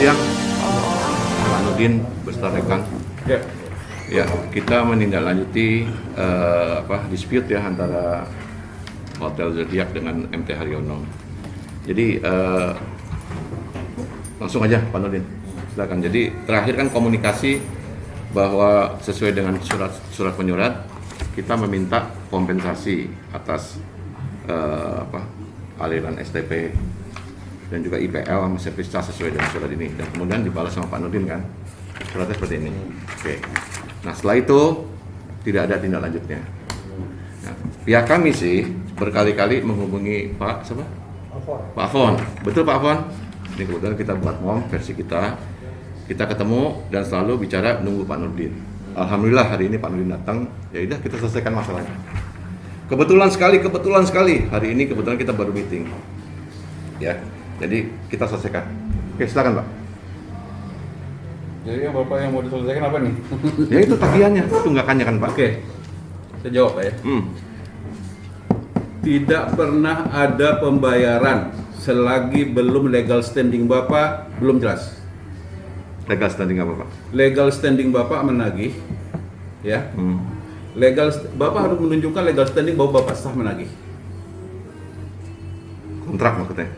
siang, Pak Nurdin beserta rekan. Ya, kita menindaklanjuti dispute ya antara Hotel Zodiac dengan MT Haryono. Jadi langsung aja Pak Nurdin, silakan. Jadi terakhir kan komunikasi bahwa sesuai dengan surat penyurat kita meminta kompensasi atas aliran STP dan juga IPL sama servis cas sesuai dengan surat ini, dan kemudian dibalas sama Pak Nurdin kan suratnya seperti ini. Oke. Nah setelah itu tidak ada tindak lanjutnya. Nah, pihak kami sih berkali-kali menghubungi Pak siapa? Pak Afon. Betul Pak Afon? Ini kebetulan kita buat mom versi kita ketemu dan selalu bicara nunggu Pak Nurdin. Alhamdulillah hari ini Pak Nurdin datang. Ya udah kita selesaikan masalahnya. Kebetulan sekali hari ini kebetulan kita baru meeting. Ya. Jadi kita selesaikan. Oke, silakan Pak. Jadi yang Bapak yang mau diselesaikan apa nih? Ya itu tagihannya, tunggakannya kan Pak. Oke, saya jawab Pak ya. Tidak pernah ada pembayaran selagi belum legal standing Bapak belum jelas. Legal standing apa Pak? Legal standing Bapak menagih, ya. Bapak harus menunjukkan legal standing bahwa Bapak sah menagih. Kontrak maksudnya?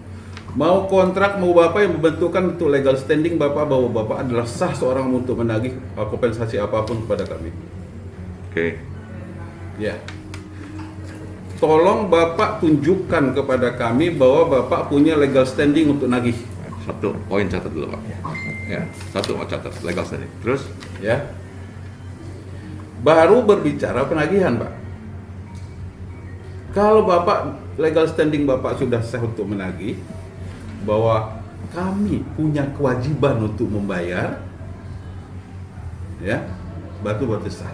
Mau kontrak, mau Bapak yang membentukkan untuk legal standing Bapak bahwa Bapak adalah sah seorang untuk menagih kompensasi apapun kepada kami. Oke. Ya. Tolong Bapak tunjukkan kepada kami bahwa Bapak punya legal standing untuk nagih. Satu poin catat dulu Pak. Ya, satu mau catat legal standing. Terus? Ya. Baru berbicara penagihan, Pak. Kalau Bapak legal standing Bapak sudah sah untuk menagih, bahwa kami punya kewajiban untuk membayar, ya, batu sah.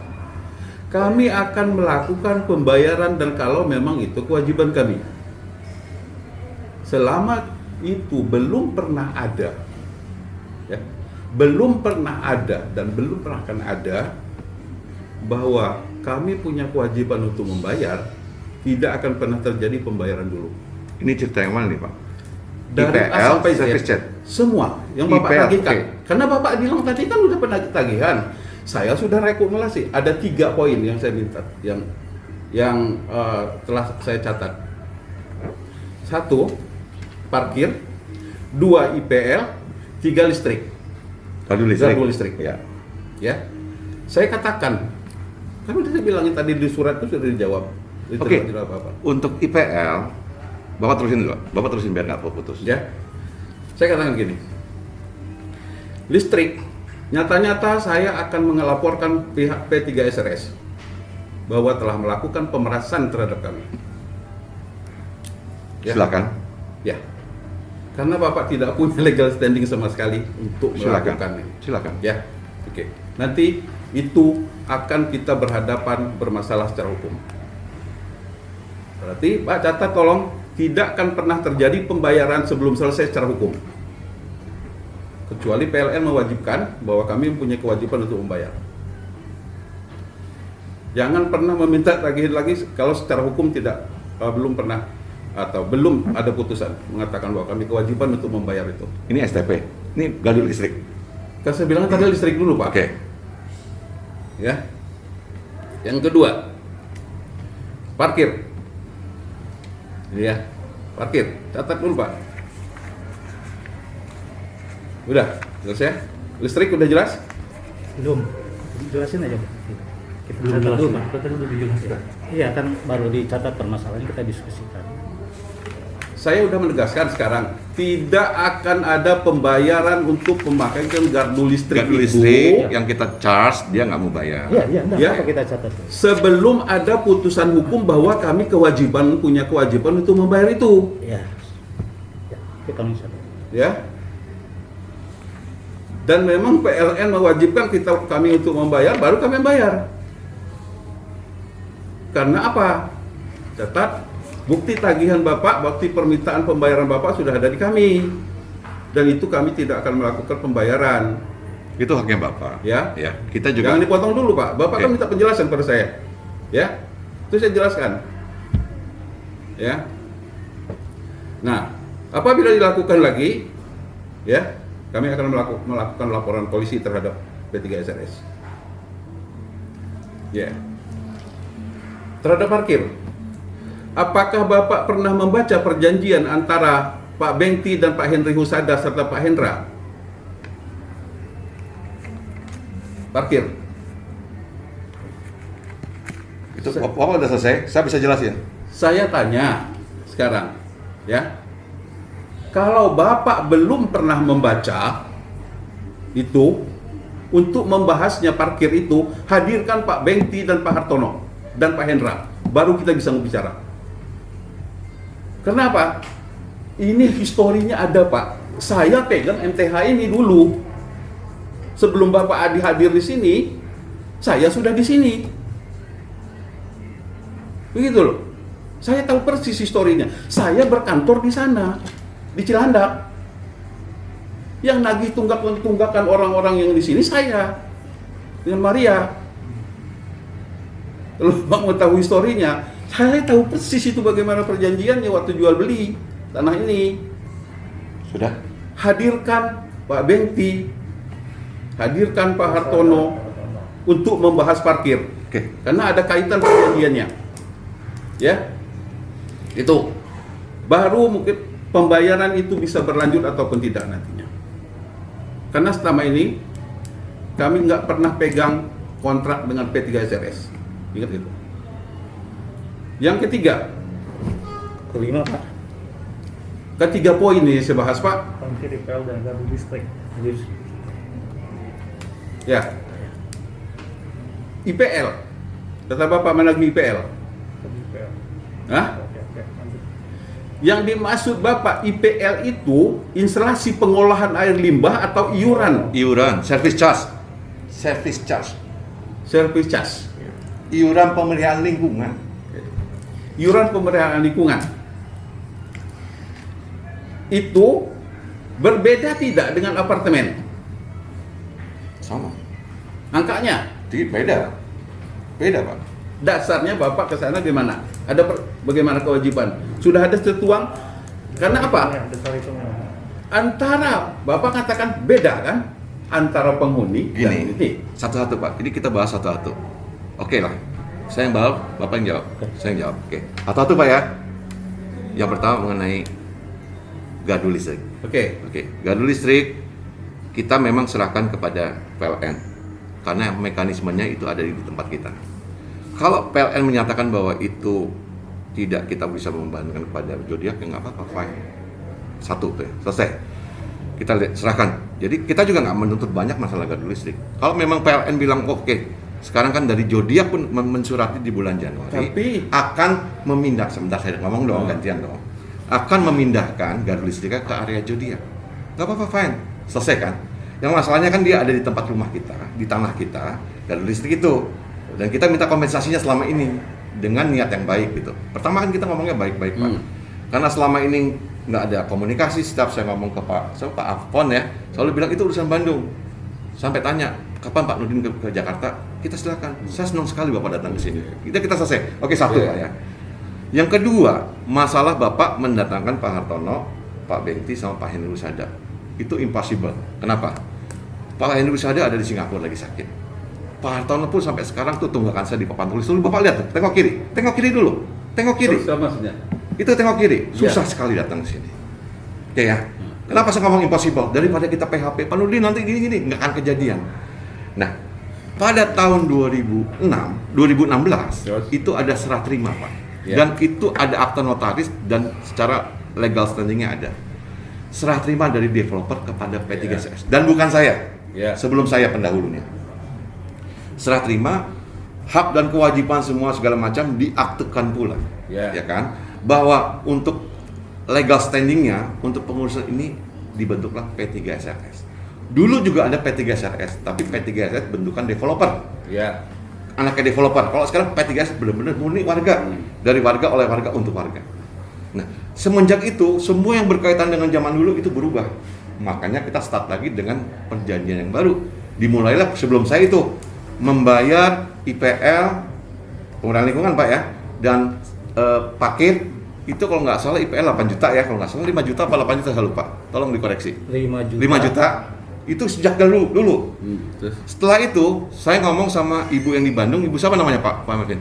Kami akan melakukan pembayaran dan kalau memang itu kewajiban kami. Selama itu belum pernah ada, ya, belum pernah ada dan belum pernah akan ada bahwa kami punya kewajiban untuk membayar, tidak akan pernah terjadi pembayaran dulu. Ini cerita yang mana nih Pak? Dari A IPL, sampai Z, service chat. semua yang Bapak IPL, tagihkan. okay. Karena Bapak bilang tadi kan udah pernah tagihan. Saya sudah rekomendasi. Ada 3 poin yang saya minta, yang telah saya catat. 1, parkir. 2, IPL. 3, listrik. Gardu listrik. Ya. Ya. Saya katakan, kan udah saya bilangin tadi di surat itu sudah dijawab. Oke. Tidak apa-apa. Untuk IPL, Bapak terusin dulu. Bapak terusin biar nggak putus. Ya, saya katakan gini, listrik, nyata-nyata saya akan melaporkan pihak P3SRS bahwa telah melakukan pemerasan terhadap kami. Ya. Silakan. Ya, karena Bapak tidak punya legal standing sama sekali untuk melakukannya. Silakan. Ya, oke. Nanti itu akan kita berhadapan bermasalah secara hukum. Berarti Pak catat tolong, tidak akan pernah terjadi pembayaran sebelum selesai secara hukum. Kecuali PLN mewajibkan bahwa kami mempunyai kewajiban untuk membayar. Jangan pernah meminta tagihan lagi kalau secara hukum belum pernah atau belum ada putusan mengatakan bahwa kami kewajiban untuk membayar itu. Ini STP. Ini gardu listrik. Kan saya bilang tadi listrik dulu Pak. Oke. Ya. Yang kedua, parkir. Ya, parkir. Catat dulu Pak. Udah, selesai? Listrik udah jelas? Belum. Jelasin aja Pak. Kita Belum catat jelas, dulu Pak. Pak. Kan udah dijelasin. Iya kan baru dicatat permasalahannya, kita diskusikan. Saya udah menegaskan sekarang, tidak akan ada pembayaran untuk pemakaian gardu listrik Gardu itu listrik yang kita charge dia nggak mau bayar. Iya, enggak Ya. apa kita catat. sebelum ada putusan hukum bahwa kami punya kewajiban untuk membayar itu. Iya. Ya, kita catat. Ya. Dan memang PLN mewajibkan kami untuk membayar, baru kami membayar. Karena apa? Catat, bukti tagihan Bapak, bukti permintaan pembayaran Bapak sudah ada di kami. Dan itu kami tidak akan melakukan pembayaran. Itu haknya Bapak. Ya. Ya. Kita juga. Jangan dipotong dulu Pak. Bapak kan Oke. minta penjelasan pada saya. Ya. Itu saya jelaskan. Ya. Nah, apabila dilakukan lagi, ya, kami akan melakukan laporan polisi terhadap P3SRS. Ya. Terhadap parkir. Apakah Bapak pernah membaca perjanjian antara Pak Bengti dan Pak Henry Husada serta Pak Hendra? Parkir. Itu Bapak udah selesai, saya bisa jelasin. Saya tanya sekarang, ya. Kalau Bapak belum pernah membaca itu, untuk membahasnya parkir itu, hadirkan Pak Bengti dan Pak Hartono dan Pak Hendra, baru kita bisa bicara. Kenapa? Ini historinya ada, Pak. Saya pegang MTH ini dulu. Sebelum Bapak Adi hadir di sini, saya sudah di sini. Begitu loh. Saya tahu persis historinya. Saya berkantor di sana, di Cilandak. Yang nagih tunggakan orang-orang yang di sini saya dengan Maria. Kalau Bang mau tahu historinya, saya tahu persis itu bagaimana perjanjiannya waktu jual beli tanah ini. Sudah? Hadirkan Pak Bengti, hadirkan Pak Hartono untuk membahas parkir. Oke. Karena ada kaitan perjanjiannya. Ya. Itu. Baru mungkin pembayaran itu bisa berlanjut ataupun tidak nantinya. Karena selama ini kami nggak pernah pegang kontrak dengan P3SRS. Ingat itu. Yang ketiga, Kelima, Pak. ketiga poin ini saya bahas, Pak. Parkir IPL dan gardu listrik. Lanjut. Ya. IPL. Kata Bapak mana lagi IPL? IPL. Hah? Oke, lanjut. Yang dimaksud Bapak IPL itu instalasi pengolahan air limbah atau iuran, Iuran, service charge. Service charge. service charge, Iuran pemeliharaan lingkungan. iuran pemeliharaan lingkungan. Itu berbeda tidak dengan apartemen? Sama. Angkanya, Tidak beda. Beda, Pak. dasarnya Bapak ke sana gimana? Ada bagaimana kewajiban? Sudah ada tertuang? Karena apa? Ya, detail itu memang. Antara Bapak katakan beda kan? Antara penghuni dan Gini, ini. satu-satu Pak. Ini kita bahas satu-satu. Oke lah. Saya yang jawab, Bapak yang jawab. Saya yang jawab. Oke. Satu-satu Pak ya. Yang pertama mengenai gardu listrik. Oke. Oke, gardu listrik kita memang serahkan kepada PLN karena mekanismenya itu ada di tempat kita. Kalau PLN menyatakan bahwa itu tidak kita bisa membantukan kepada Zodiac, ya nggak apa-apa, fine. Satu tuh, selesai. Kita serahkan. Jadi kita juga nggak menuntut banyak masalah gardu listrik. Kalau memang PLN bilang oke, sekarang kan dari Zodiac pun mensurati di bulan Januari Tapi- akan memindah, sebentar saya ngomong dong, gantian dong, akan memindahkan gardu listriknya ke area Zodiac. Nggak apa-apa, fine, selesai kan. Yang masalahnya kan dia ada di tempat rumah kita, di tanah kita, gardu listrik itu. Dan kita minta kompensasinya selama ini dengan niat yang baik gitu. Pertama kan kita ngomongnya baik-baik, Pak. Karena selama ini nggak ada komunikasi, setiap saya ngomong ke Pak Afpon ya, selalu bilang itu urusan Bandung. Sampai tanya, kapan Pak Nurdin ke Jakarta? Kita silakan. Saya senang sekali Bapak datang ke sini. Kita selesai. Oke, satu Pak ya. Yang kedua, masalah Bapak mendatangkan Pak Hartono, Pak Bengti sama Pak Henry Husada. Itu impossible. Kenapa? Pak Henry Husada ada di Singapura lagi sakit. Pak Hartono pun sampai sekarang tuh tunggakan saya di papan tulis. Dulu Bapak lihat tuh, tengok kiri dulu. Tengok kiri. Terus apa maksudnya? Itu tengok kiri. Susah Ya. sekali datang ke sini. Oke ya. Kenapa saya ngomong impossible? Daripada kita PHP, Pak Nurdin nanti gini-gini, nggak akan kejadian. Nah, pada tahun 2016 Terus? itu ada serah terima, Pak. Ya. Dan itu ada akta notaris dan secara legal standingnya ada. Serah terima dari developer kepada P3SRS. Dan bukan saya. Ya. Sebelum saya pendahulunya. Serah terima, hak dan kewajiban semua segala macam diaktekan pula. Ya. Ya kan? Bahwa untuk legal standingnya untuk pengurusan ini dibentuklah P3SRS. Dulu juga ada P3SRS, tapi P3SRS bentukan developer, Ya. anaknya developer. Kalau sekarang P3SRS benar-benar murni warga, dari warga oleh warga untuk warga. Nah, semenjak itu semua yang berkaitan dengan zaman dulu itu berubah. Makanya kita start lagi dengan perjanjian yang baru. Dimulailah sebelum saya itu membayar IPL, pengurang lingkungan Pak ya, dan parkir itu kalau nggak salah IPL 8 juta ya, kalau nggak salah 5 juta apa 8 juta saya lupa. Tolong dikoreksi. 5 juta. 5 juta itu sejak dulu. Terus Setelah itu saya ngomong sama ibu yang di Bandung, ibu siapa namanya Pak Marvin?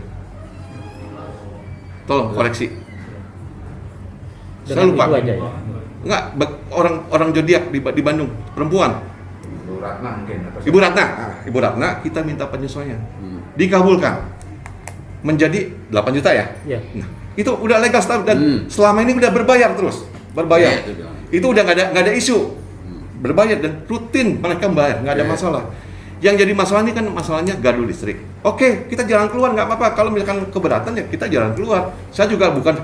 Tolong koreksi. Saya Dengan lupa. itu aja ya. Enggak, orang zodiak di Bandung, perempuan. Ibu Ratna mungkin atau Ibu Ratna, kita minta penyesuaian. Dikabulkan. Menjadi 8 juta ya? Iya. Nah, itu udah legal dan selama ini udah berbayar terus. Berbayar. Iya, itu bilang. Itu udah nggak ada isu. Berbayar dan rutin mereka membayar, nggak ada Iya. masalah. Yang jadi masalah ini kan masalahnya gardu listrik. Oke, kita jalan keluar nggak apa-apa. Kalau misalkan keberatan ya kita jalan keluar. Saya juga bukan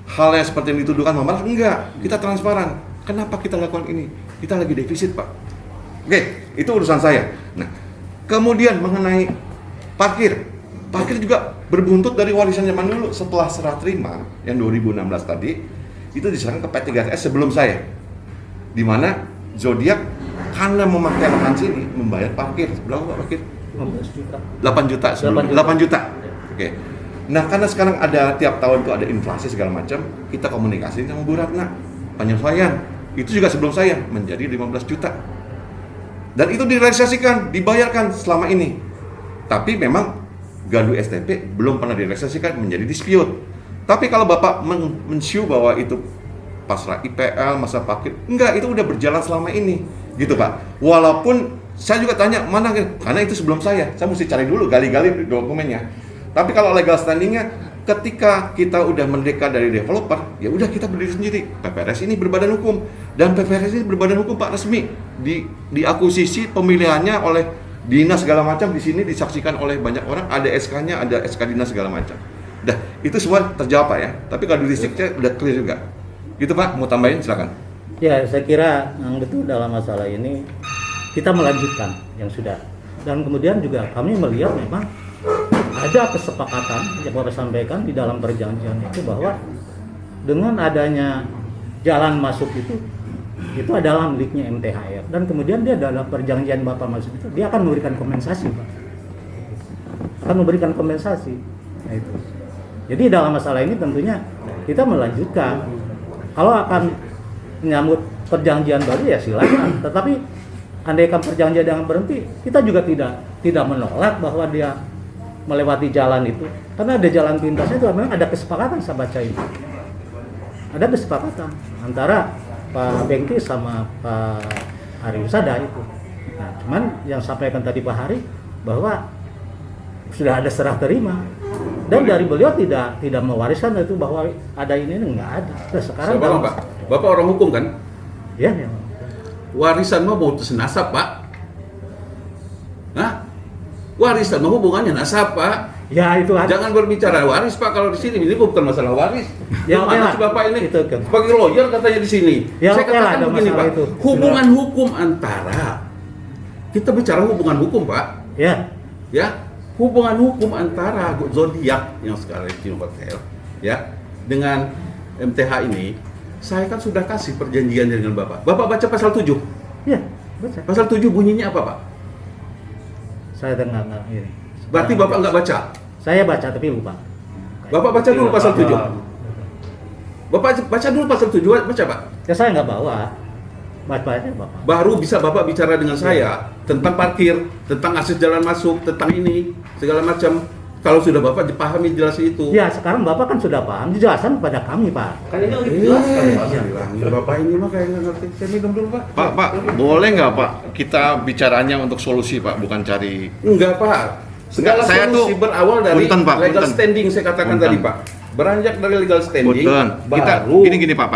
hal yang seperti yang dituduhkan Mama, enggak. Kita transparan. Kenapa kita lakukan ini? Kita lagi defisit, Pak. Oke, itu urusan saya. Nah, kemudian mengenai parkir. Parkir juga berbuntut dari warisan zaman dulu. Setelah serah terima yang 2016 tadi, itu diserahkan ke P3S sebelum saya. Di mana Zodiak karena memakai lahan sini membayar parkir. Berapa Pak parkir? 15 juta. 8 juta sebelum 8 juta. Oke. Nah, karena sekarang ada tiap tahun tuh ada inflasi segala macam, kita komunikasi sama Bu Ratna. Penyesuaian. Itu juga sebelum saya menjadi 15 juta. Dan itu direalisasikan, dibayarkan selama ini. Tapi memang gardu STP belum pernah direalisasikan menjadi dispute. Tapi kalau Bapak men-show bahwa itu pasrah IPL, masa parkir, enggak, itu udah berjalan selama ini. Gitu Pak. Walaupun saya juga tanya, mana? Karena itu sebelum saya mesti cari dulu, gali-gali dokumennya. Tapi kalau legal standingnya, ketika kita udah merdeka dari developer, ya udah kita berdiri sendiri. PPRS ini berbadan hukum, dan PPRS ini berbadan hukum Pak, resmi. Diakuisisi pemilihannya oleh dinas segala macam, di sini disaksikan oleh banyak orang, ada SK-nya, ada SK dinas segala macam. Dah, itu semua terjawab Pak ya. Tapi kalau listriknya udah clear juga. Gitu Pak, mau tambahin silakan. Ya, saya kira yang betul dalam masalah ini kita melanjutkan yang sudah. Dan kemudian juga kami melihat memang ada kesepakatan yang Bapak sampaikan di dalam perjanjian itu bahwa dengan adanya jalan masuk itu adalah miliknya MTHR, dan kemudian dia dalam perjanjian Bapak masuk itu dia akan memberikan kompensasi Pak. Akan memberikan kompensasi. Nah, itu. Jadi dalam masalah ini tentunya kita melanjutkan. Kalau akan menyambut perjanjian baru ya silakan. Tetapi andaikan perjanjian yang berhenti, kita juga tidak menolak bahwa dia melewati jalan itu. Karena ada jalan pintasnya itu memang ada kesepakatan saya baca itu. Ada kesepakatan antara Pak Bengki sama Pak Hari Usada itu. Nah, cuman yang sampaikan tadi Pak Hari bahwa sudah ada serah terima. Dan dari beliau tidak mewariskan itu bahwa ada ini enggak ada. Nah, sekarang Pak, Bapak orang hukum kan? Ya, ya. Warisan mah putus nasab, Pak. Hah? Warisan mah hubungannya nasab, Pak. Ya, itu ada. Jangan berbicara waris, Pak. Kalau di sini ini bukan masalah waris. Ya, oke Gimana lah. sih Bapak ini? Itu, oke. Sebagai lawyer katanya di sini. Ya, Saya oke lah, katakan ada begini, masalah Pak. itu. Hubungan hukum antara kita bicara hubungan hukum, Pak. Ya. Ya, hubungan hukum antara Zodiak yang sekarang di hotel, ya, dengan MTH ini, saya kan sudah kasih perjanjian dengan Bapak. Bapak baca pasal 7. Ya, baca. Pasal 7 bunyinya apa, Pak? Saya dengar ini. Berarti Bapak nggak baca? Saya baca tapi lupa. Bapak baca dulu pasal 7. Bapak baca dulu pasal 7, baca, Pak. Ya saya nggak bawa. Bacanya Bapak. Baru bisa Bapak bicara dengan saya tentang parkir, tentang akses jalan masuk, tentang ini, segala macam. Kalau sudah Bapak dipahami jelas itu. Ya, sekarang Bapak kan sudah paham, dijelaskan kepada kami, Pak. Kan ini udah dijelaskan Pak. Bapak ini mah kayak nggak ngerti. Saya minum dulu, Pak. Pak, boleh nggak Pak kita bicaranya untuk solusi Pak, bukan cari. Enggak, Pak. Segala Saya solusi tuh- berawal dari Punten, Pak, legal punten. standing saya katakan Punten. tadi, Pak. Beranjak dari legal standing, Betul. Kita baru gini Pak.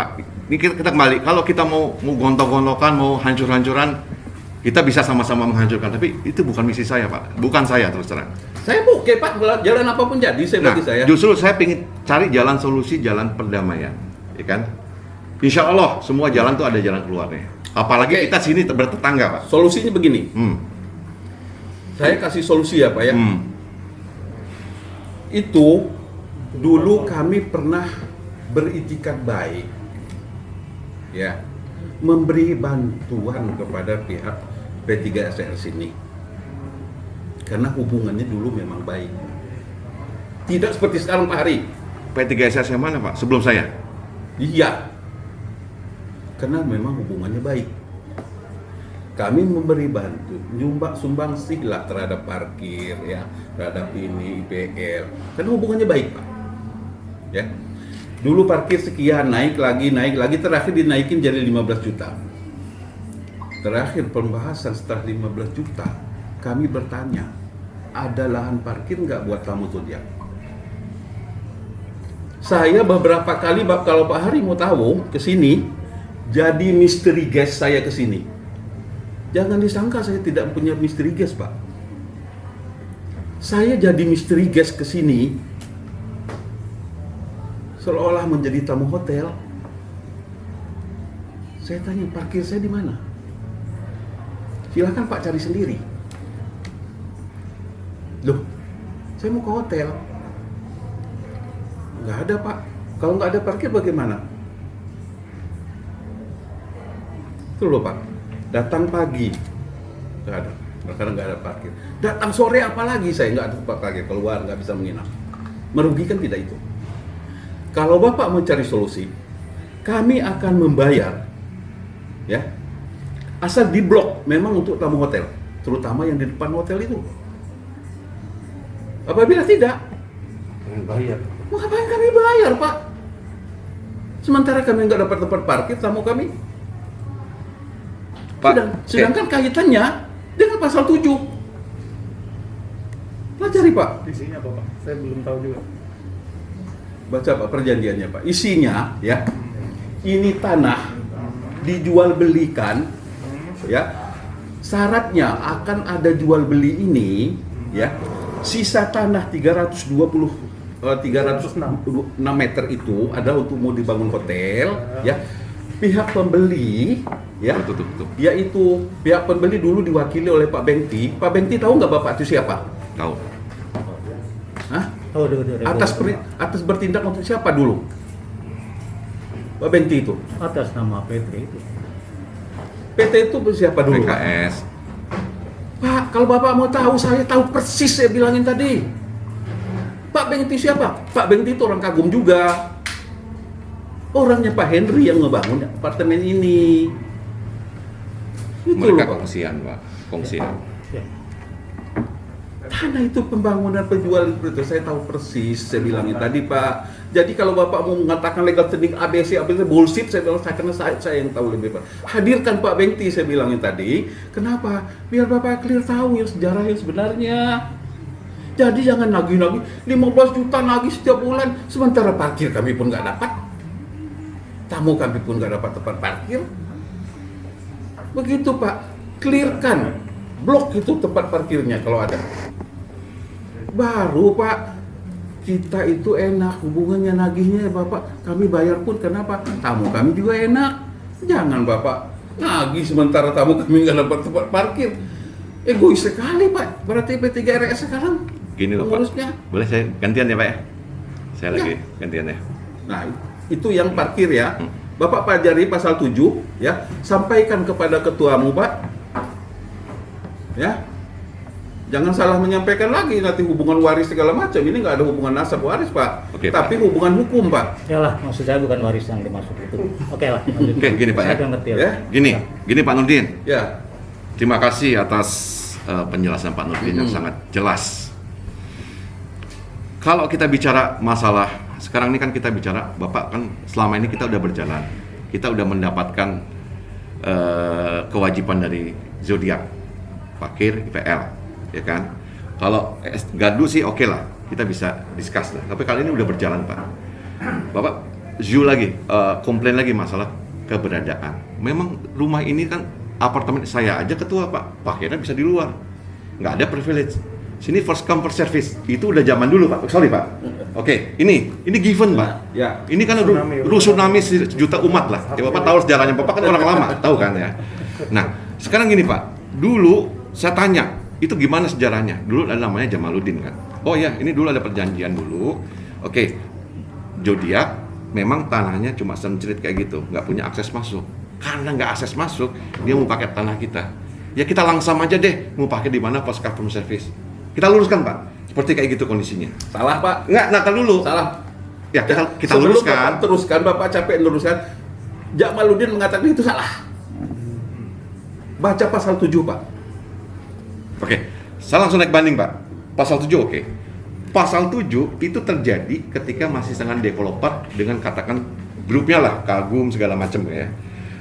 Ini kita kembali. Kalau kita mau gontok-gontokan, mau hancur-hancuran, kita bisa sama-sama menghancurkan. Tapi itu bukan misi saya Pak. Bukan saya terus terang. saya oke, Pak, jalan apapun jadi Nah, bagi saya. justru saya ingin cari jalan solusi, jalan perdamaian, ya kan? Insya Allah semua jalan tuh ada jalan keluarnya. Apalagi Oke. kita sini bertetangga Pak. Solusinya begini. Saya kasih solusi ya, Pak ya. Itu dulu kami pernah beritikat baik, ya, memberi bantuan kepada pihak P3SR sini, karena hubungannya dulu memang baik. Tidak seperti sekarang Pak Hari. P3SR yang mana Pak? Sebelum saya? Iya. Karena memang hubungannya baik. Kami memberi bantu, sumbangsih lah terhadap parkir ya, terhadap ini IPL. Karena hubungannya baik, Pak. Ya. Dulu parkir sekian, naik lagi, terakhir dinaikin jadi 15 juta. Terakhir pembahasan setelah 15 juta, kami bertanya, ada lahan parkir nggak buat tamu zodiak? Saya beberapa kali, kalau Pak Hari mau tahu, ke sini, jadi misteri guest saya ke sini. Jangan disangka saya tidak punya misteri guest, Pak. Saya jadi misteri guest ke sini, seolah-olah menjadi tamu hotel. Saya tanya, parkir saya di mana? Silakan Pak cari sendiri. Loh, saya mau ke hotel. Nggak ada, Pak. Kalau nggak ada parkir bagaimana? Itu loh, Pak. Datang pagi, nggak ada. Karena nggak ada parkir. Datang sore apalagi saya nggak ada tempat parkir, keluar nggak bisa menginap. Merugikan tidak itu? Kalau Bapak mau cari solusi, kami akan membayar, ya, asal diblok memang untuk tamu hotel, terutama yang di depan hotel itu. Apabila tidak, Bayar. mau ngapain kami bayar, Pak? Sementara kami nggak dapat tempat parkir tamu kami. Pak, Sedangkan kaitannya dengan pasal 7. Pelajari, Pak. Isinya apa, Pak? Saya belum tahu juga. Baca, Pak, perjanjiannya, Pak. Isinya, ya, ini tanah dijual belikan, ya. Syaratnya akan ada jual beli ini, ya. Sisa tanah 306 meter itu adalah untuk mau dibangun hotel, ya. Pihak pembeli, ya, Betul. yaitu pihak pembeli dulu diwakili oleh Pak Bengti. Pak Bengti tahu nggak Bapak itu siapa? Tahu. Hah? Oh, Atas bertindak untuk siapa dulu? Pak Bengti itu. atas nama PT itu. PT itu siapa dulu? PKS. Pak, kalau Bapak mau tahu, saya tahu persis, saya bilangin tadi. Pak Bengti siapa? Pak Bengti itu orang Kagum juga. Orangnya Pak Henry yang ngebangun apartemen ini. Itu Mereka loh, Pak. kongsian, Pak. Kongsian. Ya. Tanah itu pembangunan penjual itu saya tahu persis, saya bilangin tadi, Pak. Jadi kalau Bapak mau mengatakan legal standing ABC bullshit, saya bilang karena saya yang tahu lebih, Pak. Hadirkan Pak Bengti, saya bilangin tadi. Kenapa? Biar Bapak clear tahu yang sejarah yang sebenarnya. Jadi jangan nagih-nagih 15 juta nagih setiap bulan, sementara parkir kami pun nggak dapat. Tamu kami pun nggak dapat tempat parkir. Begitu, Pak. Clearkan, blok itu tempat parkirnya kalau ada. Baru, Pak, kita itu enak hubungannya, nagihnya Bapak. Kami bayar pun kenapa? Tamu kami juga enak. Jangan Bapak nagih sementara tamu kami nggak dapat tempat parkir. Egois sekali, Pak. Berarti P3RS sekarang Gini loh, pengurusnya. Pak. Boleh saya gantian ya, Pak ya? Saya Ya. lagi gantian ya. Nah, itu yang parkir ya. Bapak pelajari pasal 7 ya. Sampaikan kepada ketuamu, Pak. Ya. Jangan salah menyampaikan lagi nanti hubungan waris segala macam. Ini nggak ada hubungan nasab waris, Pak. Oke, Tapi Pak. hubungan hukum, Pak. Ya lah, maksud saya bukan waris yang dimaksud itu. Oke lah. lanjut. Oke, gini, Pak, Saya ya. udah ngerti lah. Ya. Gini Pak Nurdin. Ya. Terima kasih atas penjelasan Pak Nurdin yang sangat jelas. Kalau kita bicara masalah, sekarang ini kan kita bicara, Bapak kan selama ini kita udah berjalan, kita udah mendapatkan kewajiban dari zodiak, parkir, IPL, ya kan? Kalau gaduh sih oke lah, kita bisa discuss lah. Tapi kali ini udah berjalan, Pak. Bapak lagi, komplain lagi masalah keberadaan. Memang rumah ini kan apartemen saya aja ketua, Pak. Parkirnya bisa di luar, nggak ada privilege. Sini first come first service, itu udah zaman dulu, Pak. Sorry, Pak. Oke, ini given, Pak. Ya. Ini kan tsunami sejuta umat lah. Ya, Bapak tahu sejarahnya, Bapak kan orang lama, tahu kan ya. Nah, sekarang gini, Pak. Dulu saya tanya, itu gimana sejarahnya? Dulu ada namanya Jamaluddin kan. Oh ya, ini dulu ada perjanjian dulu. Oke, zodiak memang tanahnya cuma semcerit kayak gitu, nggak punya akses masuk. Karena nggak akses masuk, dia mau pakai tanah kita. Ya kita langsam aja deh, mau pakai di mana first come first service. Kita luruskan, Pak. Seperti kayak gitu kondisinya. Salah, Pak. Nggak, nakal dulu. Salah. Ya, kita Sebelum luruskan. Bapak teruskan, Bapak capek luruskan. Jamaluddin mengatakan itu salah. Baca pasal 7, Pak. Oke, saya langsung naik banding Pak. Pasal 7 oke. Pasal 7 itu terjadi ketika masih dengan developer dengan katakan grupnya lah, Kagum segala macam ya.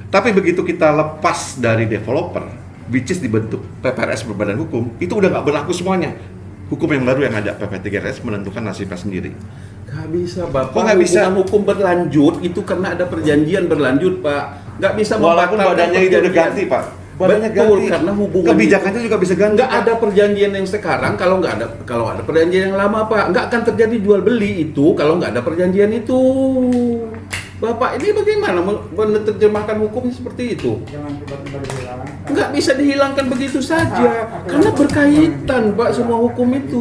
Tapi begitu kita lepas dari developer, which is dibentuk PPRS berbadan hukum, itu udah nggak berlaku semuanya. Hukum yang baru yang ada PP3RS menentukan nasibnya sendiri. Gak bisa, Bapak. Kok nggak bisa? Hubungan hukum berlanjut itu karena ada perjanjian berlanjut, Pak. Nggak bisa Walaupun membatalkan badannya itu udah perjanjian. ganti Pak. Badannya Betul, ganti. karena hubungan kebijakannya juga bisa ganti. nggak ada perjanjian yang sekarang kalau ada perjanjian yang lama, Pak. Nggak akan terjadi jual beli itu kalau nggak ada perjanjian itu. Bapak ini bagaimana menerjemahkan hukumnya seperti itu? Nggak bisa dihilangkan begitu saja karena berkaitan, Pak, semua hukum itu.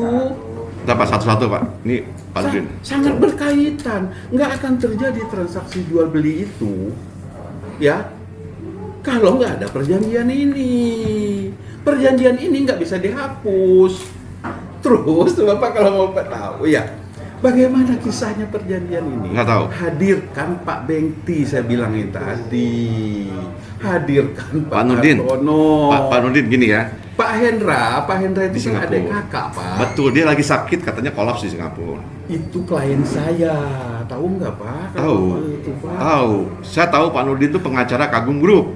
Kita Pak satu-satu Pak. Ini Pak Nurdin. Sangat berkaitan. Nggak akan terjadi transaksi jual beli itu, ya, kalau nggak ada perjanjian ini. Perjanjian ini nggak bisa dihapus. Terus, Bapak kalau mau tahu, ya, bagaimana kisahnya perjanjian ini? Nggak tahu. Hadirkan Pak Bengti, saya bilangin tadi. Hadirkan Pak Pak Nurdin. Hartono. Pak Nurdin gini ya. Pak Hendra Di itu kan Singapura. adik kakak, Pak. Betul, dia lagi sakit katanya kolaps di Singapura. Itu klien saya, tahu nggak, Pak? Tahu. Itu, Pak. Tahu. Saya tahu Pak Nurdin itu pengacara Kagum Group.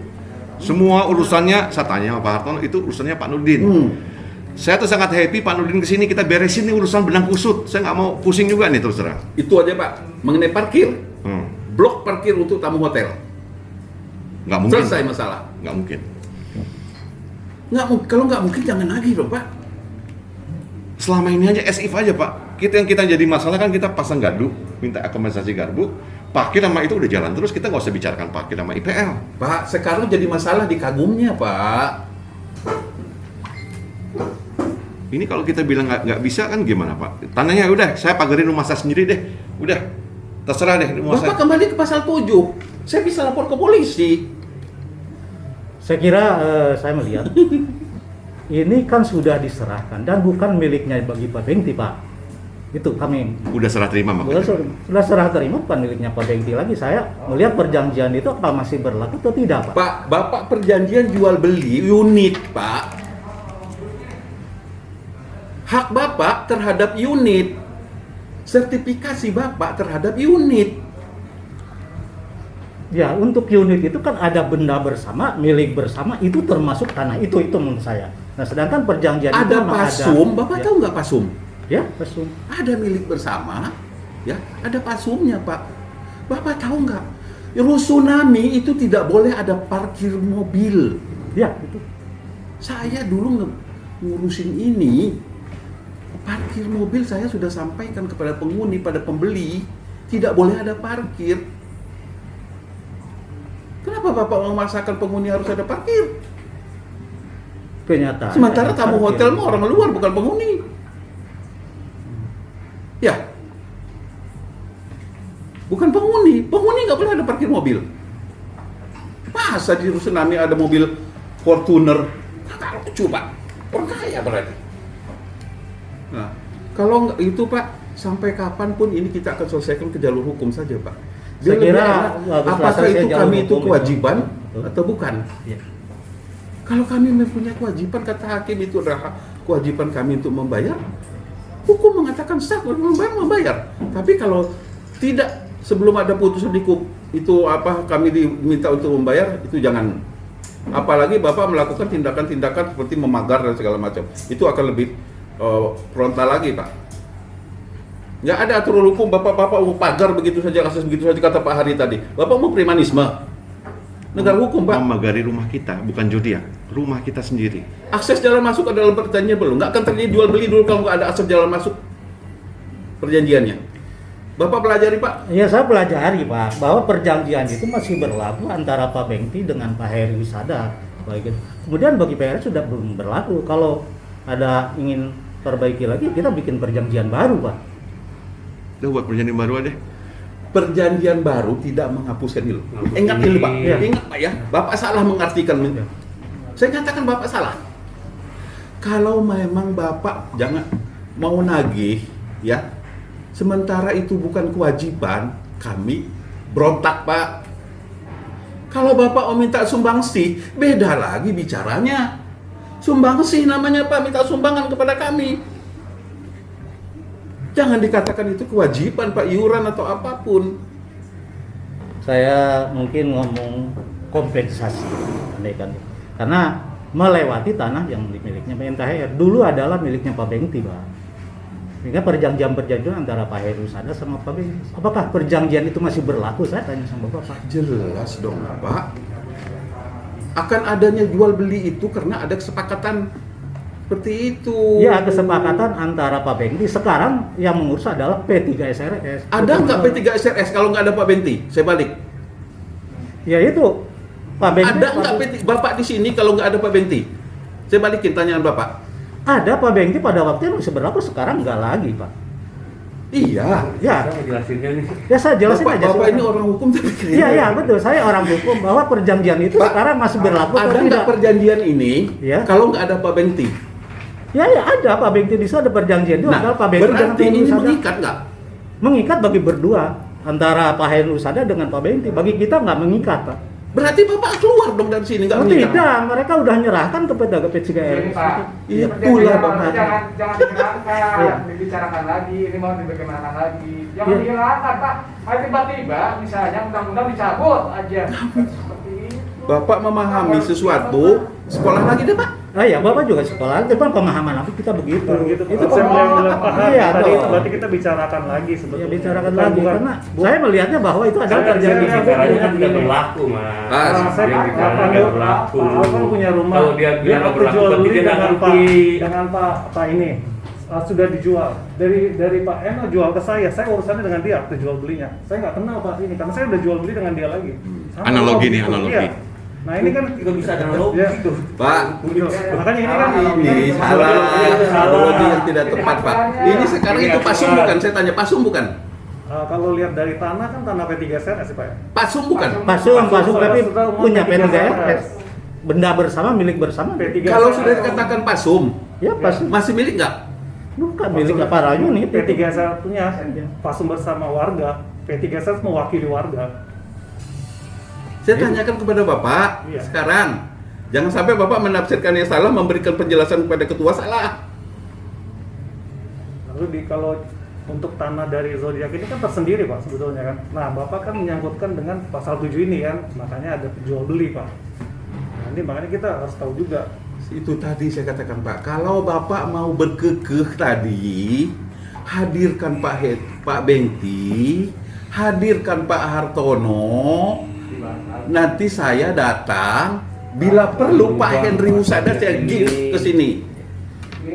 Semua urusannya saya tanya sama Pak Hartono itu urusannya Pak Nurdin. Saya tuh sangat happy Pak Nurdin kesini kita beresin nih urusan benang kusut. Saya nggak mau pusing juga nih terus terang. Itu aja, Pak. Mengenai parkir, blok parkir untuk tamu hotel. Nggak mungkin. Selesai masalah. Nggak mungkin. Kalau nggak mungkin jangan lagi dong, Pak. Selama ini aja as if aja Pak. Kita jadi masalah kan kita pasang gardu, minta kompensasi gardu, parkir sama itu udah jalan terus, kita nggak usah bicarakan parkir sama IPL. Pak, sekarang jadi masalah di Kagumnya, Pak. Ini kalau kita bilang nggak bisa kan gimana Pak? Tanahnya udah, saya pagarin rumah saya sendiri deh. Udah, terserah deh rumah Bapak saya. kembali ke pasal 7. Saya bisa lapor ke polisi. Saya kira saya melihat ini kan sudah diserahkan dan bukan miliknya bagi Pak Bengti, Pak. Itu kami Udah serah terima makanya. sudah serah terima, bukan miliknya Pak Bengti lagi. Saya melihat perjanjian itu apa masih berlaku atau tidak, Pak? Pak, Bapak perjanjian jual beli unit, Pak. Hak Bapak terhadap unit. Sertifikasi Bapak terhadap unit. Ya, untuk unit itu kan ada benda bersama, milik bersama, itu termasuk tanah itu menurut saya. Nah, sedangkan perjanjian itu Ada memang pasum, Bapak ya, tahu nggak pasum? Ya, pasum. Ada milik bersama, ya, ada pasumnya, Pak. Bapak tahu nggak? Rusunami itu tidak boleh ada parkir mobil. Ya, itu. Saya dulu ngurusin ini, parkir mobil saya sudah sampaikan kepada penghuni, pada pembeli, tidak boleh ada parkir. Kenapa Bapak memaksakan penghuni harus ada parkir? Kenyataan. Sementara ada tamu parkir. hotel mah orang luar, bukan penghuni. Ya, bukan penghuni. Penghuni nggak boleh ada parkir mobil. Masa di Rusunami ada mobil Fortuner? Nggak lucu, Pak. Orang kaya berarti. Nah, kalau nggak itu, Pak, sampai kapanpun ini kita akan selesaikan ke jalur hukum saja, Pak. Saya Lebih kira enak, bagus apakah selesai itu jalur kami itu hukum itu. kewajiban Betul. atau bukan? Ya. Kalau kami mempunyai kewajiban, kata hakim itu adalah kewajiban kami untuk membayar, hukum mengatakan sah, membayar. Tapi kalau tidak, sebelum ada putusan hukum itu kami diminta untuk membayar, itu jangan. Apalagi Bapak melakukan tindakan-tindakan seperti memagar dan segala macam, itu akan lebih frontal lagi, Pak. Nggak ada aturan hukum, Bapak mau pagar begitu saja, kasus begitu saja, kata Pak Hari tadi. Bapak mau premanisme. Negara hukum, Pak. Memagari rumah kita, bukan zodiak, rumah kita sendiri. Akses jalan masuk ada dalam perjanjian belum? Nggak akan terjadi jual beli dulu kalau nggak ada akses jalan masuk perjanjiannya. Bapak pelajari, Pak. Ya, saya pelajari, Pak, bahwa perjanjian itu masih berlaku antara Pak Bengti dengan Pak Heri Wisada. Kemudian bagi PR sudah belum berlaku. Kalau ada ingin perbaiki lagi, kita bikin perjanjian baru, Pak. Udah buat perjanjian baru aja. Perjanjian baru tidak menghapuskan itu. Ingat ini, Pak. Iya. Ingat, Pak, ya. Bapak salah mengartikan. Saya nyatakan Bapak salah. Kalau memang Bapak jangan mau nagih, ya, Sementara itu bukan kewajiban, kami berontak, Pak. Kalau Bapak mau minta sumbangsi, beda lagi bicaranya. Sumbangsi namanya, Pak, minta sumbangan kepada kami. Jangan dikatakan itu kewajiban, Pak, iuran atau apapun. Saya mungkin ngomong kompensasi, andaikan. Karena melewati tanah yang miliknya Pak NKHR. Dulu adalah miliknya Pak Bengti, Pak. Sehingga perjanjian antara Pak Heru Sada sama Pak Bengti. Apakah perjanjian itu masih berlaku? Saya tanya sama Bapak. Jelas dong, Pak. Akan adanya jual beli itu karena ada kesepakatan seperti itu. Ya, kesepakatan antara Pak Bengti. Sekarang yang mengurus adalah P3SRS. Ada nggak P3SRS kalau nggak ada Pak Bengti? Saya balik. Ya itu, Pak Bengti. Ada nggak Bapak di sini kalau nggak ada Pak Bengti? Saya balikin tanyaan Bapak. Ada Pak Bengti pada waktu itu masih berlaku, sekarang nggak lagi, Pak. Iya. Ya, Saya jelasinnya nih. ya saya jelasin Bapak, aja. Bapak ini silakan. orang hukum tapi kayaknya. Iya, iya betul. Saya orang hukum bahwa perjanjian itu Pak, sekarang masih berlaku Ada atau nggak tidak? perjanjian ini Ya. kalau nggak ada Pak Bengti? Ya, ya ada Pak Bengti di sana ada perjanjian itu adalah Pak Bengti dengan berarti Pak ini Heru Sada. mengikat nggak? Mengikat bagi berdua antara Pak Heru Sada dengan Pak Bengti. Bagi kita nggak mengikat, Pak. Berarti Bapak keluar dong dari sini nggak Oh, mengikat? tidak, mereka udah nyerahkan ke P3SRS. Ini Pak, Iya, perjanjian itulah, Bapak. Bapak. Jangan dihilangkan, Iya. dibicarakan lagi, ini mau dibagaimanakan lagi. Jangan Iya. dihilangkan, Pak. Ayo tiba-tiba misalnya undang-undang dicabut aja. Seperti itu. Bapak memahami sesuatu, sekolah lagi deh Pak. Ah ya, Bapak juga sekolah, itu kan pemahaman aku kita begitu. Gitu, Itu saya pemahaman. mulai paham. Iya, Tadi dong. berarti kita bicarakan lagi Ya, sebetulnya. bicarakan Bukan- lagi bukan- karena saya melihatnya bahwa itu adalah perjanjian. Bicaranya kan tidak berlaku, Mas. Ah, saya Yang bicara Pak tidak berlaku. Abang punya rumah. Kalau dia bilang waktu berlaku, jual berarti beli dia nggak dengan Pak ngerti. dengan Pak ini sudah dijual dari Pak Eno jual ke saya urusannya dengan dia waktu jual belinya. Saya nggak kenal Pak ini karena saya udah jual beli dengan dia lagi. Sama Analogi kalau nih, gitu, analogi. iya. Nah ini kan Juga bisa ada analogi Ya. gitu. Pak, Gitu. Makanya ini kan ini salah, analogi yang tidak tepat Pak. Ini sekarang itu pasum bukan? Saya tanya pasum bukan? kalau lihat dari tanah kan tanah P3SRS sih Pak ya. Pasum bukan? Pasung tapi Sudah punya P3SRS. P3SRS. Benda bersama, milik bersama. P3SRS. Kalau sudah dikatakan pasum, Ya, pasung. masih milik nggak? Bukan milik para unit itu. P3SRS punya pasum bersama warga. P3SRS mewakili warga. Saya tanyakan kepada Bapak Iya. sekarang. Jangan sampai Bapak menafsirkan yang salah, memberikan penjelasan kepada ketua salah. Lalu kalau untuk tanah dari zodiak ini kan tersendiri Pak sebetulnya kan. Nah Bapak kan menyangkutkan dengan pasal 7 ini kan, makanya ada jual beli Pak. Nah, ini makanya kita harus tahu juga. Itu tadi saya katakan Pak, kalau Bapak mau berkekeh tadi, hadirkan Pak Bengti, hadirkan Pak Hartono, nanti saya datang, bila perlu Pak Henry Husada saya gift ke sini.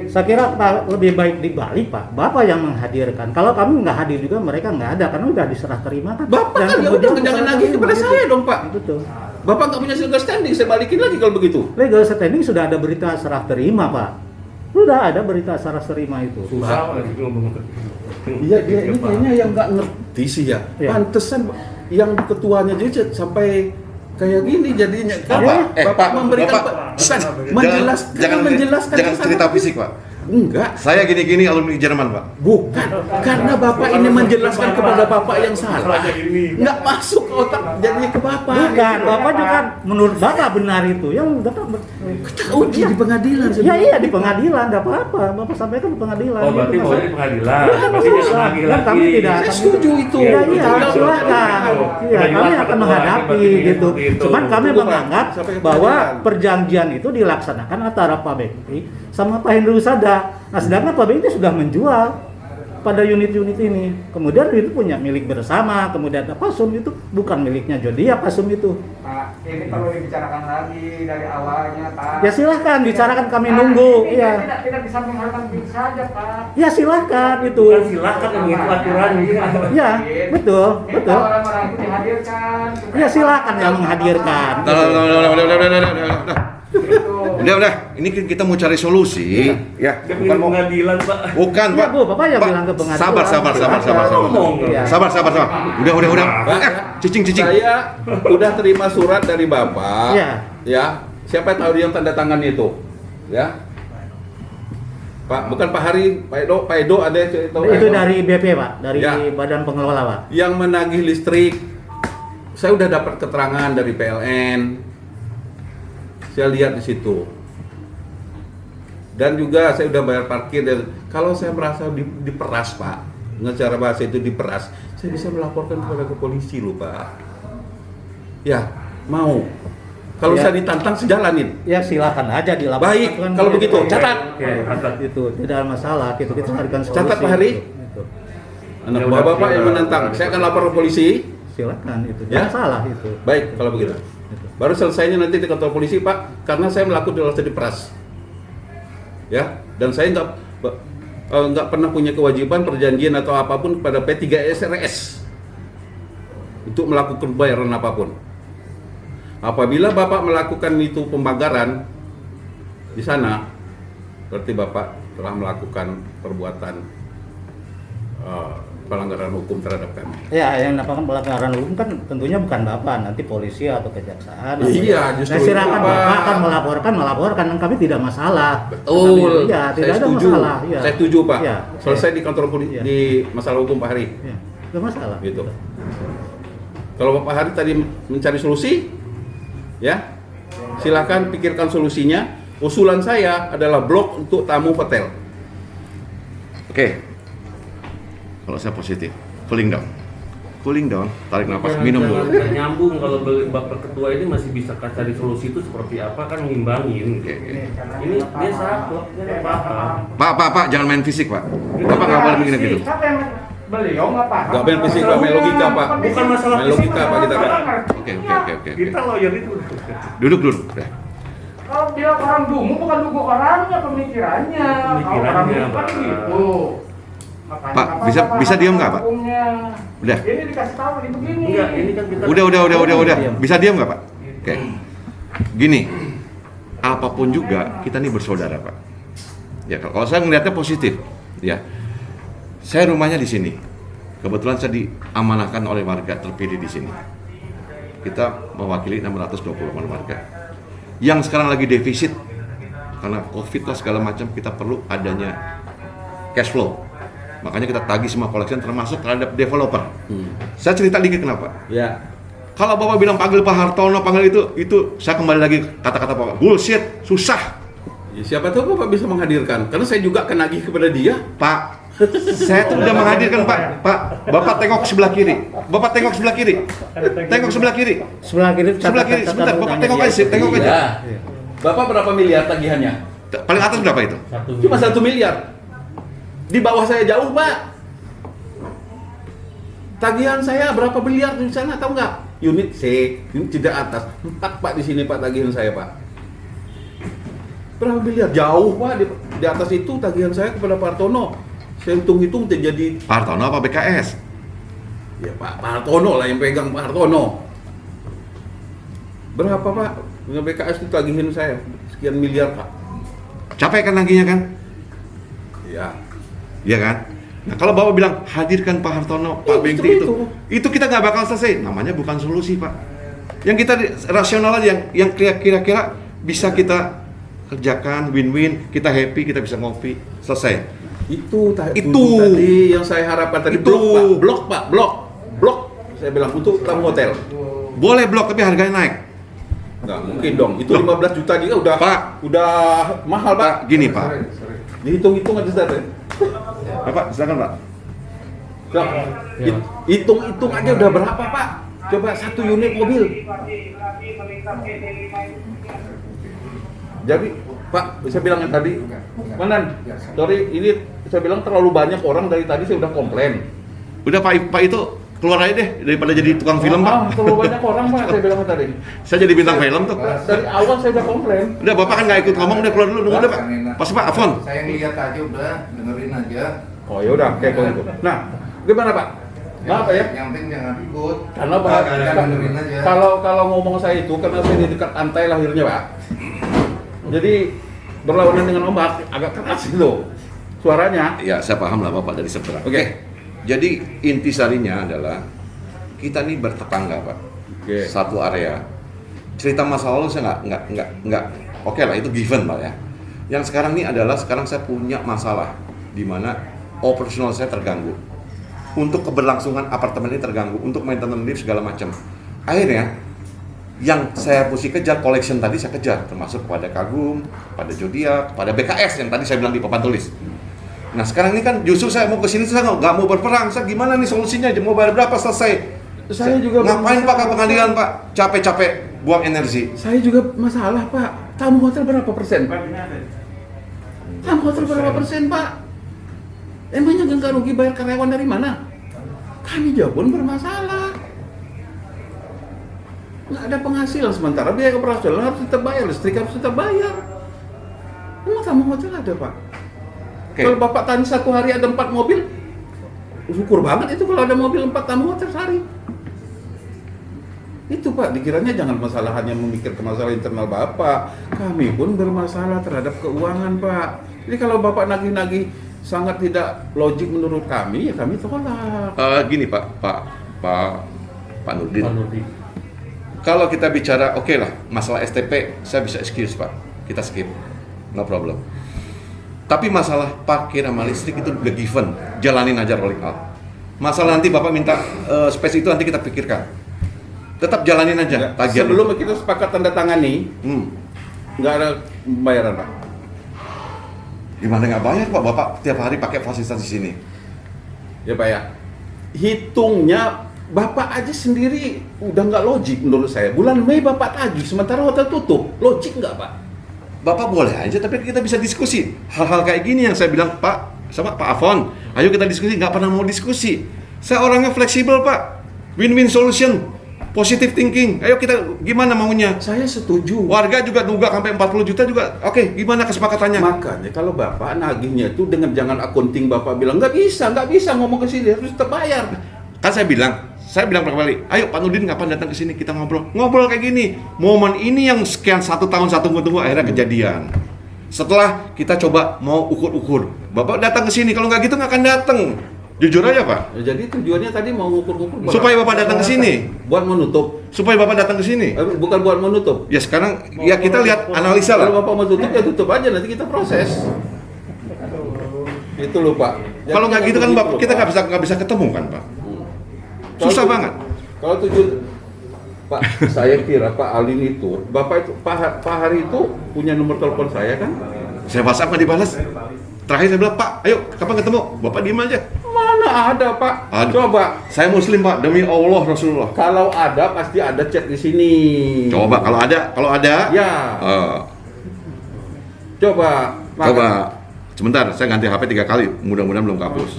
Saya kira Pak, lebih baik di Bali Pak. Bapak yang menghadirkan. Kalau kami nggak hadir juga mereka nggak ada karena udah diserah terima kan. Bapak Dan kan ya kemudian udah jangan diserah nagih terima, kepada gitu. saya dong Pak. Betul. Bapak nggak punya legal standing, saya balikin lagi kalau begitu. Legal standing sudah ada berita serah terima Pak. Sudah ada berita serah terima itu. Susah lagi ngomong. Iya, dia ini kayaknya yang nggak ngerti sih ya. Iya. Pantesan yang ketuanya jadi sampai kayak gini jadinya. Apa? Bapak memberikan Bapak, bukan menjelaskan jangan yang sangat- cerita fisik Pak. Enggak, Saya gini-gini alumni Jerman Pak. bukan. Karena Bapak ini menjelaskan kepada Bapak yang salah. Nggak masuk ke otak jadinya ke Bapak. Bukan, Bapak juga menurut Bapak benar itu. Yang Bapak Kita uji di pengadilan. saya Ya bilang. iya di pengadilan, enggak apa-apa. Bapak sampaikan di pengadilan. Oh, berarti Itu mau masalah. di pengadilan. Ya, Berarti jangan masalah. lagi Dan lagi. kami tidak Saya akan setuju itu. Iya, Itu iya, yang- silakan. Iya, Udah kami jelas akan ketua, menghadapi berarti gitu. seperti itu. Cuman kami Itu, Pak. menganggap Sampai ke bahwa pengadilan. perjanjian itu dilaksanakan antara Pak Bengti sama Pak Hendro Sada. Nah, sedangkan Pak Bengti sudah menjual pada unit-unit ini. Kemudian itu punya milik bersama, kemudian ada pasum itu bukan miliknya Jodia pasum itu. Pak, ini perlu dibicarakan lagi dari awalnya, Pak. Ya silahkan bicarakan, kami Nah, nunggu. ini Iya. tidak bisa mengharapkan begitu saja, Pak. Ya silahkan itu. Bukan silahkan yang itu aturannya. Ya, betul, Minta betul. orang-orang itu dihadirkan. Ya silakan yang menghadirkan. Udah. Ini kita mau cari solusi. Ya, Dia bukan pengen mau. pengadilan, Pak. Bukan, Ya, Pak. Bu, Bapak yang Pak, bilang ke pengadilan. Sabar. Iya. Sabar. Udah. Cicing. Saya udah terima surat dari Bapak. Iya. Ya. Siapa tahu dia yang tanda tangan itu? Ya. Pak, bukan Pak Hari, Pak Edo ada yang tahu. Itu dari BP Pak, dari Ya. Badan Pengelola Pak. Yang menagih listrik, saya udah dapat keterangan dari PLN. Saya lihat di situ. Dan juga saya udah bayar parkir. Dan kalau saya merasa diperas Pak, dengan cara bahasa itu diperas, saya bisa melaporkan ke polisi loh Pak. Ya, mau. Kalau Ya. saya ditantang, sejalanin. Ya silakan aja dilaporkan. Baik, kalau begitu, catat. Oke, catat. Itu tidak ada masalah, kita carikan solusi. Catat, Pak Hari. Itu. Anak Ya udah, bapak ya yang udah. menentang, saya akan lapor ke polisi. Silakan itu. Ya. Tidak masalah itu. Baik, kalau begitu. Itu. Baru selesainya nanti di kantor polisi Pak, karena saya melakukan dalam diperas. Ya, dan saya nggak pernah punya kewajiban perjanjian atau apapun kepada P3SRS untuk melakukan bayaran apapun. Apabila Bapak melakukan itu pembanggaran di sana, berarti Bapak telah melakukan perbuatan pelanggaran hukum terhadap kami. Ya, yang melakukan pelanggaran hukum kan tentunya bukan Bapak, nanti polisi atau kejaksaan. Iya, justru Nah, silakan itu, Pak. Bapak akan melaporkan, kami tidak masalah. Betul. Iya, tidak Saya ada setuju. masalah. Ya. Saya setuju Pak. Ya. Selesai di kantor polisi Ya. di masalah hukum Pak Hari. Ya, tidak masalah. Gitu. Kalau Bapak Hari tadi mencari solusi, ya silakan pikirkan solusinya. Usulan saya adalah blok untuk tamu hotel. Oke. Kalau saya positif, cooling down, tarik nafas, minum dulu. Nggak nyambung kalau Bapak Ketua ini masih bisa cari solusi itu seperti apa kan ngimbangin. Oke, oke. Ini dia saklek, dia nggak apa-apa. Pak, jangan main fisik Pak. Bapak nggak boleh begini gitu. Siapa yang beliau nggak paham? Nggak main fisik, Pak, main logika, Pak. Bukan masalah Main fisik, logika, Pak, kita, Pak. Oke. Kita lawyer itu. Duduk. Udah. Kalau dia orang dungu bukan dungu orangnya, pemikirannya. Kalau orang dungu kan Pak. gitu. Makanya Pak, apa bisa paham diam nggak, Pak? hukumnya. Udah. Ini dikasih tahu ini begini. Enggak, ini kan kita Udah. Bisa diam nggak Pak? Oke. Gini, apapun juga kita nih bersaudara Pak. Ya kalau saya melihatnya positif, ya. Saya rumahnya di sini. Kebetulan saya diamanahkan oleh warga terpilih di sini. Kita mewakili 628 warga. Yang sekarang lagi defisit karena COVID lah segala macam, kita perlu adanya cash flow. Makanya kita tagih semua collection termasuk terhadap developer. Saya cerita dikit kenapa. Ya. Kalau Bapak bilang panggil Pak Hartono, panggil itu saya kembali lagi kata-kata Bapak. Bullshit, susah. Ya, siapa tahu Bapak bisa menghadirkan. Karena saya juga akan nagih kepada dia. Pak, saya tuh udah menghadirkan Pak. Bapak tengok sebelah kiri. Bapak tengok sebelah kiri. Tengok sebelah kiri. Sebelah kiri, Sebelah kiri, sebentar. Bapak tengok aja, tengok aja. Ya. Bapak berapa miliar tagihannya? Paling atas berapa itu? Cuma 1 miliar. Di bawah saya jauh Pak. Tagihan saya berapa miliar di sana tahu nggak? Unit C, unit tidak atas. 4 Pak di sini Pak tagihan saya Pak. Berapa miliar? Jauh Pak di atas itu tagihan saya kepada Pak Hartono. Saya hitung-hitung jadi Pak Hartono apa BKS? ya Pak Hartono lah yang pegang Pak Hartono. Berapa Pak? Dengan BKS itu tagihan saya sekian miliar Pak. Capek kan nagihnya kan? Ya. Iya kan? Nah kalau Bapak bilang hadirkan Pak Hartono, Pak Itu, Bengti itu. itu kita nggak bakal selesai. Namanya bukan solusi Pak. Yang kita rasional aja, yang kira-kira bisa kita kerjakan, win-win, kita happy, kita bisa ngopi, selesai. Itu Itu. tadi yang saya harapkan tadi. Itu. Blok saya bilang untuk tamu hotel. Boleh blok tapi harganya naik. Nggak mungkin dong, itu 15 juta juga udah Pak. udah mahal Pak. Pak, gini Pak. Dihitung-hitung aja Ustaz. Bapak, silakan Pak. Nah, hitung-hitung aja udah berapa Pak? Coba 1 unit mobil. Jadi Pak, saya bilang yang tadi, Manan, sorry ini saya bilang terlalu banyak orang dari tadi saya udah komplain. Udah Pak itu keluar aja deh daripada jadi tukang film Pak. Terlalu banyak orang Pak, saya bilang tadi. Saya jadi bintang film tuh. Dari awal saya udah komplain. Udah Bapak kan nggak ikut ngomong, udah keluar dulu, udah Pak. Pas Pak, Afon. Saya ngeliat aja udah, dengerin aja. Oh ya udah, kayak gitu. Nah, gimana Pak? Maaf ya. Yang penting jangan ribut. Karena Pak, Jangan dengerin aja. kalau ngomong saya itu karena saya di dekat pantai lahirnya Pak. Jadi berlawanan dengan ombak agak keras gitu suaranya. Ya, saya paham lah Bapak dari seberang. Oke. Jadi intisarinya adalah kita nih bertetangga Pak. Oke. Satu area. Cerita masa lalu saya nggak. Oke lah, itu given Pak ya. Yang sekarang ini adalah sekarang saya punya masalah di mana operasional saya terganggu. Untuk keberlangsungan apartemen ini terganggu, untuk maintenance lift segala macam. Akhirnya yang saya mesti kejar collection tadi saya kejar, termasuk kepada Kagum, pada Zodiac, pada BKS yang tadi saya bilang di papan tulis. Nah sekarang ini kan justru saya mau ke sini, saya nggak mau berperang. Saya gimana nih solusinya? Mau bayar berapa selesai? Saya juga ngapain Pak ke bermasalah, pengadilan Pak? Capek-capek buang energi. Saya juga masalah Pak. Tamu hotel berapa persen? Tamu hotel berapa persen Pak? Emangnya nggak rugi bayar karyawan dari mana? Kami juga pun bermasalah. Nggak ada penghasilan, sementara biaya operasional harus tetap bayar, listrik harus tetap bayar. Emang tamu hotel ada Pak? Oke. Kalau Bapak tanya satu hari ada 4 mobil, syukur banget itu kalau ada mobil 4 tamu hotel sehari. Itu Pak, dikiranya jangan masalah hanya memikirkan masalah internal Bapak. Kami pun bermasalah terhadap keuangan Pak. Jadi kalau Bapak nagih-nagih sangat tidak logik menurut kami, ya kami tolak. Gini Pak Nurdin. Pak Nurdin. Kalau kita bicara, oke lah, masalah STP saya bisa excuse Pak, kita skip, no problem. Tapi masalah parkir sama listrik itu udah given, jalanin aja rolling out. Masalah nanti Bapak minta space itu nanti kita pikirkan. Tetap jalanin aja tagihan. Sebelum kita sepakat tanda tangani, nggak ada pembayaran Pak. Gimana nggak bayar Pak? Bapak tiap hari pakai fasilitas di sini. Ya Pak ya, hitungnya Bapak aja sendiri udah nggak logik menurut saya. Bulan Mei Bapak tagih, sementara hotel tutup, logik nggak Pak? Bapak boleh aja, tapi kita bisa diskusi. Hal-hal kayak gini yang saya bilang, Pak, sama Pak Afon, ayo kita diskusi, nggak pernah mau diskusi. Saya orangnya fleksibel Pak, win-win solution, positive thinking. Ayo kita gimana maunya? Saya setuju. Warga juga nunggak sampai 40 juta juga. Oke, gimana kesepakatannya? Makanya kalau Bapak nagihnya itu dengan jangan akunting Bapak bilang nggak bisa ngomong ke sini harus tetap bayar. Kan saya bilang berkali-kali, ayo Pak Nurdin kapan datang ke sini kita ngobrol kayak gini. Momen ini yang sekian 1 tahun tunggu akhirnya kejadian. Setelah kita coba mau ukur-ukur, Bapak datang ke sini, kalau nggak gitu nggak akan datang. Jujur aja Pak. Ya, jadi tujuannya tadi mau ngukur-ngukur Supaya Bapak datang ke sini. buat menutup. Supaya Bapak datang ke sini. Bukan buat menutup. Ya sekarang ya kita lihat analisa Kalau lah. Bapak mau tutup ya tutup aja, nanti kita proses. Itu loh Pak. Kalau nggak gitu kan Bapak, kita Pak. nggak bisa ketemu kan Pak. Susah banget. Kalau tujuan Pak, saya kira Pak Alin itu, Bapak itu Pak Hari itu punya nomor telepon saya kan? Saya WhatsApp nggak dibalas. Terakhir saya bilang, Pak, ayo kapan ketemu? Bapak diem aja. Mana ada Pak? Aduh. Coba. Saya Muslim Pak, demi Allah Rasulullah. Kalau ada pasti ada chat di sini. Coba kalau ada. Ya. Coba. Coba. Sebentar, saya ganti HP 3 kali. Mudah-mudahan belum kehapus.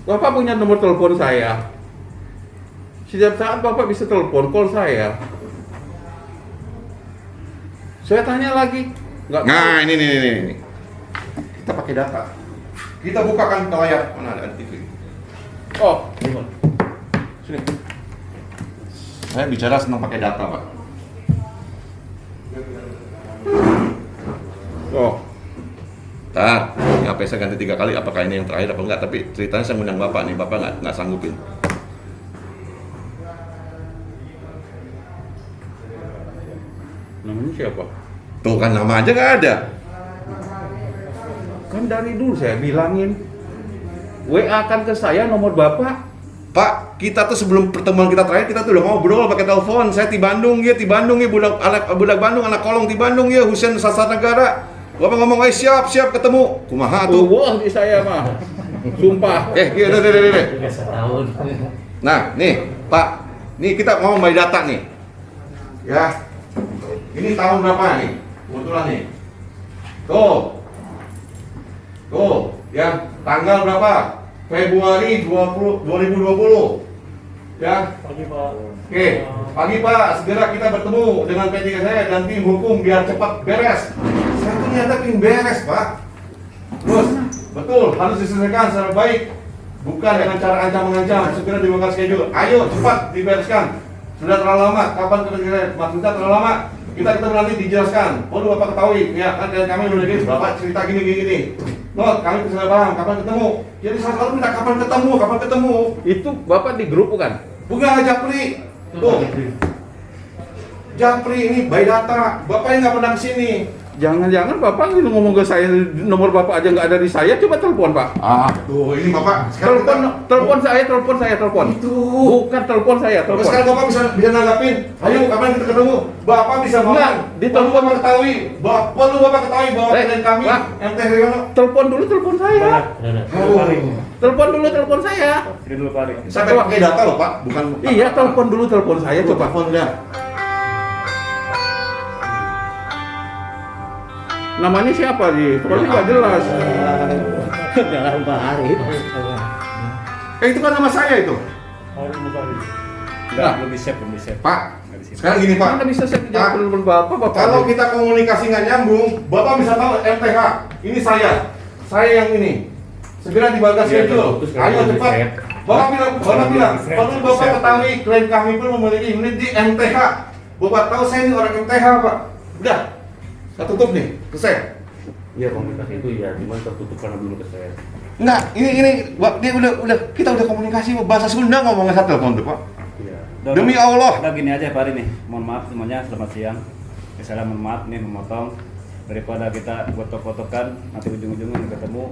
Bapak punya nomor telepon saya. Setiap saat Bapak bisa telepon call saya. Saya tanya lagi. Nggak tahu. Nah, ini. Kita pakai data. Kita bukakan ke layar. Mana ada TV? Oh, Sini. Saya bicara tentang pakai data, Pak. oh. Ntar, HP saya ganti 3 kali, apakah ini yang terakhir apa enggak? Tapi ceritanya saya ngundang Bapak nih, Bapak nggak sanggupin. Namanya siapa? Tuh kan nama aja nggak ada. Kan dari dulu saya bilangin. WA kan ke saya nomor Bapak. Pak, kita tuh sebelum pertemuan kita terakhir kita tuh udah ngobrol pakai telepon. Saya di Bandung ya budak Bandung anak kolong di Bandung ya Husein Sastra-Negara. Bapak ngomong, siap ketemu. Kumaha tuh? Wah di saya mah. Sumpah. Iya, Tiga setahun. Nah, nih, Pak. Nih kita ngomong by data nih. Ya. Ini tahun berapa nih? Kebetulan nih. Tuh, ya, tanggal berapa? Februari 2020. Ya. Pagi Pak. Oke, pagi Pak, segera kita bertemu dengan P3 saya dan tim hukum biar cepat beres. Saya tuh nyata ingin beres, Pak. Terus, betul, harus diselesaikan secara baik. Bukan dengan cara ancam-mengancam, segera dibongkar schedule. Ayo, cepat dibereskan. Sudah terlalu lama, kapan kira-kira? Maksudnya terlalu lama. Kita ketemu nanti dijelaskan. Perlu Bapak ketahui, ya kan kami udah gini, Bapak cerita gini. No, kami bisa paham, kapan ketemu? Jadi saya selalu minta kapan ketemu. Itu Bapak di grup bukan? Bukan Japri. Tuh. Japri ini by data. Bapak yang nggak pernah kesini. Jangan-jangan Bapak ini ngomong ke saya, nomor Bapak aja nggak ada di saya, coba telepon Pak. Tuh, ini Bapak. Sekarang Telepon saya, telepon. Itu. Bukan telepon saya, telepon. Sekarang Bapak bisa nanggapin. Ayo, kapan kita ketemu? Bapak bisa Enggak, di telepon. Bapak ketahui. Perlu Bapak ketahui bahwa klien kami Pak. MT Haryono. Telepon dulu telepon saya. Telepon dulu telepon saya. Ini dulu Pak Ari. Sampai pakai data loh, Pak. Bukan. Iya, telepon dulu telepon saya coba. Telepon dah. Namanya siapa sih? Soalnya nggak jelas. Dalam Pak Arif. Itu kan nama saya itu. Harus Mutari. Nah, Belum di-save. Pak. Sekarang gini, Pak. Mana bisa saya Pak, jawab telepon Bapak? Kalau kita komunikasi nggak nyambung, Bapak bisa tahu MTH. Ini saya. Saya yang ini. Segera dibalas Iya, itu. terputus kalau Ayo belum cepat. di-set. Bapak bilang, perlu Bapak ketahui klien kami pun memiliki unit di MTH. Bapak tahu saya ini orang MTH, Pak. Udah. Saya tutup nih. Selesai. Iya, komunikasi itu ya, cuma tertutup karena belum ke saya. Enggak, ini dia udah kita udah komunikasi bahasa Sunda ngomongnya satu telepon tuh, Pak. Iya. Demi Allah. Udah gini aja Pak Ari nih, mohon maaf semuanya, selamat siang. Saya mohon maaf nih memotong, daripada kita foto-fotokan nanti ujung-ujungnya nggak ketemu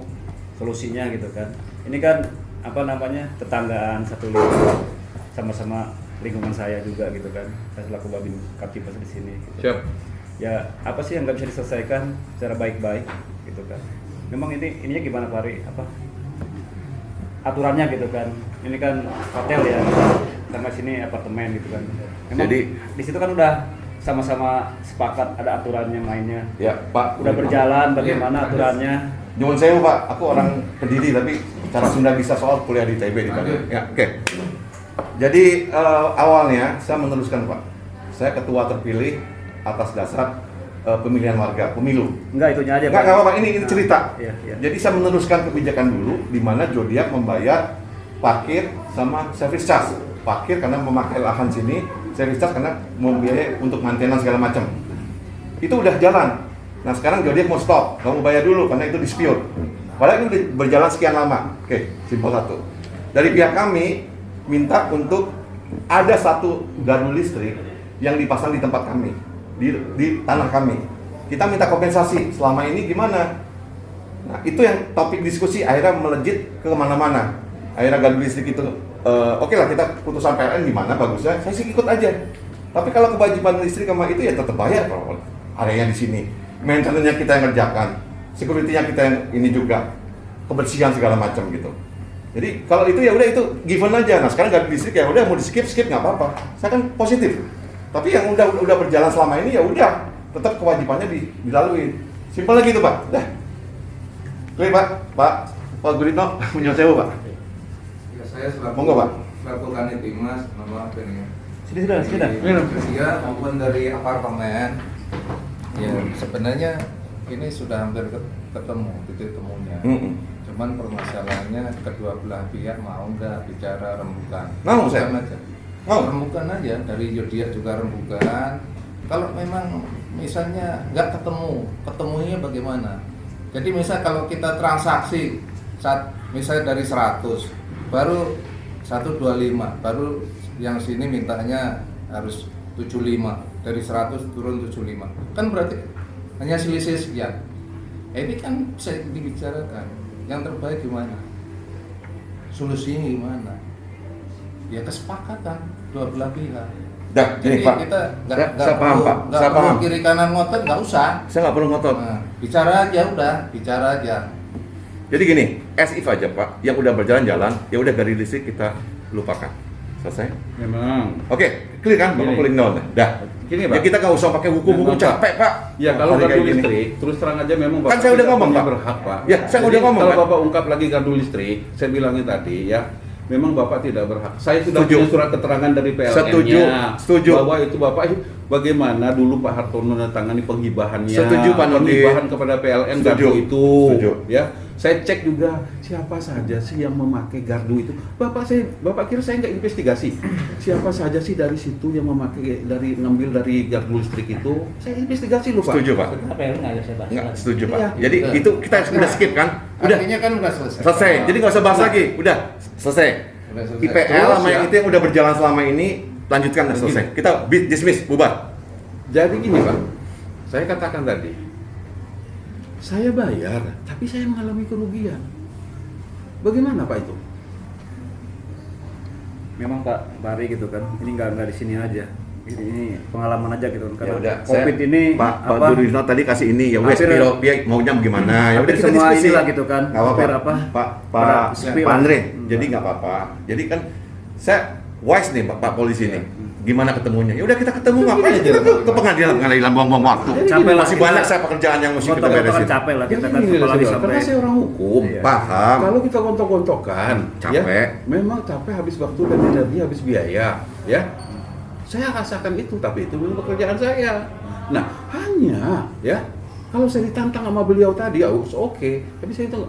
solusinya gitu kan. Ini kan apa namanya, tetanggaan satu lingkungan, sama-sama lingkungan saya juga gitu kan. Saya selaku Babin Kaptipas di sini. Gitu. Siap. Ya apa sih yang nggak bisa diselesaikan secara baik-baik gitu kan. Memang ininya gimana Pak Ari? Apa aturannya gitu kan? Ini kan hotel ya, karena sini apartemen gitu kan. Memang Jadi- di situ kan udah sama-sama sepakat ada aturannya mainnya. Ya, Pak. Udah berjalan bagaimana aturannya? Nyuwun sewu, Pak. Aku orang pendiri tapi cara Sunda bisa soal kuliah di TB di Bandung. Ya, oke. Jadi awalnya saya meneruskan, Pak. Saya ketua terpilih atas dasar pemilihan warga, pemilu. Enggak, itunya aja Enggak apa-apa, ini cerita. Iya, iya. Jadi saya meneruskan kebijakan dulu di mana Zodiac membayar parkir sama service charge. Parkir karena memakai lahan sini, service charge karena membiayai untuk maintenance segala macam. Itu udah jalan. Nah sekarang Zodiac mau stop, nggak mau bayar dulu karena itu dispute. Padahal itu udah berjalan sekian lama. Oke, simpel satu. Dari pihak kami minta untuk ada satu gardu listrik yang dipasang di tempat kami, di tanah kami. Kita minta kompensasi. Selama ini gimana? Nah itu yang topik diskusi akhirnya melejit ke mana-mana. Akhirnya gardu listrik itu oke lah, kita putusan PLN gimana bagusnya, saya sih ikut aja. Tapi kalau kewajiban listrik sama itu ya tetap bayar kalau areanya di sini. Maintenance-nya kita yang ngerjakan, security-nya kita yang ini juga, kebersihan segala macam gitu. Jadi kalau itu ya udah itu given aja. Nah sekarang gardu listrik ya udah mau di skip nggak apa-apa. Saya kan positif. Tapi yang udah berjalan selama ini ya udah tetap kewajibannya dilalui. Simpel lagi itu Pak. Dah. Oke Pak Guritno punya sewu Pak. Ya, saya selaku Monggo, Pak. selaku Kanitimas, mohon maaf ini. Sudah. Dia maupun dari apartemen. Ya, sebenarnya ini sudah hampir ketemu titik temunya. Cuman permasalahannya kedua belah pihak mau nggak bicara rembukan. Mau, saya. Rembukan aja. Mau. Rembukan aja, dari Zodiac juga rembukan. Kalau memang misalnya nggak ketemunya bagaimana? Jadi misal kalau kita transaksi misalnya dari 100 baru 125, baru yang sini mintanya harus 75, dari 100 turun 75, kan berarti hanya selisih sekian. Ini kan bisa dibicarakan yang terbaik gimana, solusinya gimana, ya kesepakatan dua belah pihak. Dah, Jadi gini Pak. kita Saya paham Pak. nggak Saya perlu paham. kiri kanan ngotot, nggak usah. Saya nggak perlu ngotot. Nah, bicara aja udah, bicara aja. Jadi gini, as if aja Pak, yang udah berjalan-jalan, ya udah gardu listrik kita lupakan. Selesai? Memang. Oke, clear kan? Bapak Gini. cooling down. Dah. Gini, Ya Pak. kita nggak usah pakai hukum-hukum Memang, Pak. capek Pak. Ya kalau Hari gardu kayak gini. listrik, terus terang aja memang Kan saya udah tidak ngomong, punya Pak. berhak Pak. Ya, saya Jadi, udah ngomong, Kalau Pak. Bapak ungkap lagi gardu listrik, saya bilangnya tadi ya, memang Bapak tidak berhak. Saya sudah Setuju. punya surat keterangan dari PLN-nya. Setuju. Bahwa itu Bapak bagaimana dulu Pak Hartono menandatangani penghibahannya. Setuju, Pak Nurdin. Penghibahan kepada PLN Setuju. gardu itu. Setuju. Ya. Saya cek juga siapa saja sih yang memakai gardu itu. Bapak kira saya nggak investigasi. Siapa saja sih dari situ yang memakai ngambil dari gardu listrik itu? Saya investigasi loh Pak. Setuju Pak. Apa yang nggak ada saya bahas Nggak, lagi? setuju Pak. Iya. Jadi Udah. itu kita udah skip kan? Udah. Artinya kan udah selesai. Selesai. Jadi nggak usah bahas lagi. Udah selesai. Udah selesai. IPL Terus, sama yang ya. itu yang udah berjalan selama ini lanjutkan dan selesai. Kita dismiss, bubar. Jadi gini Pak, saya katakan tadi, Saya bayar, tapi saya mengalami kerugian. Bagaimana Pak itu? Memang Pak Bari gitu kan, ini nggak di sini aja. Ini pengalaman aja gitu kan. Ya udah, COVID ini Pak Budino tadi kasih ini ya wes hampir- Piro, dia maunya gimana? Ya udah kita semua diskusi inilah gitu kan. Nggak apa-apa. Hampir apa? Pak Andre, jadi nggak apa-apa. Jadi kan saya wise nih Pak polisi nih. Gimana ketemunya? Ya udah kita ketemu ngapain aja ke pengadilan buang-buang waktu. Capek lah Masih kita. banyak saya pekerjaan yang mesti kita Gontok-gontokan beresin. capek lah kita Jadi kan gini, apalagi saudara, sampai karena saya orang hukum. Iya. Paham. Kalau kita gontok-gontokan, Capek. ya, memang capek, habis waktu dan energi, habis biaya, ya. Saya rasakan itu, tapi itu memang pekerjaan saya. Nah, hanya, ya, kalau saya ditantang sama beliau tadi, ya oke. Tapi saya itu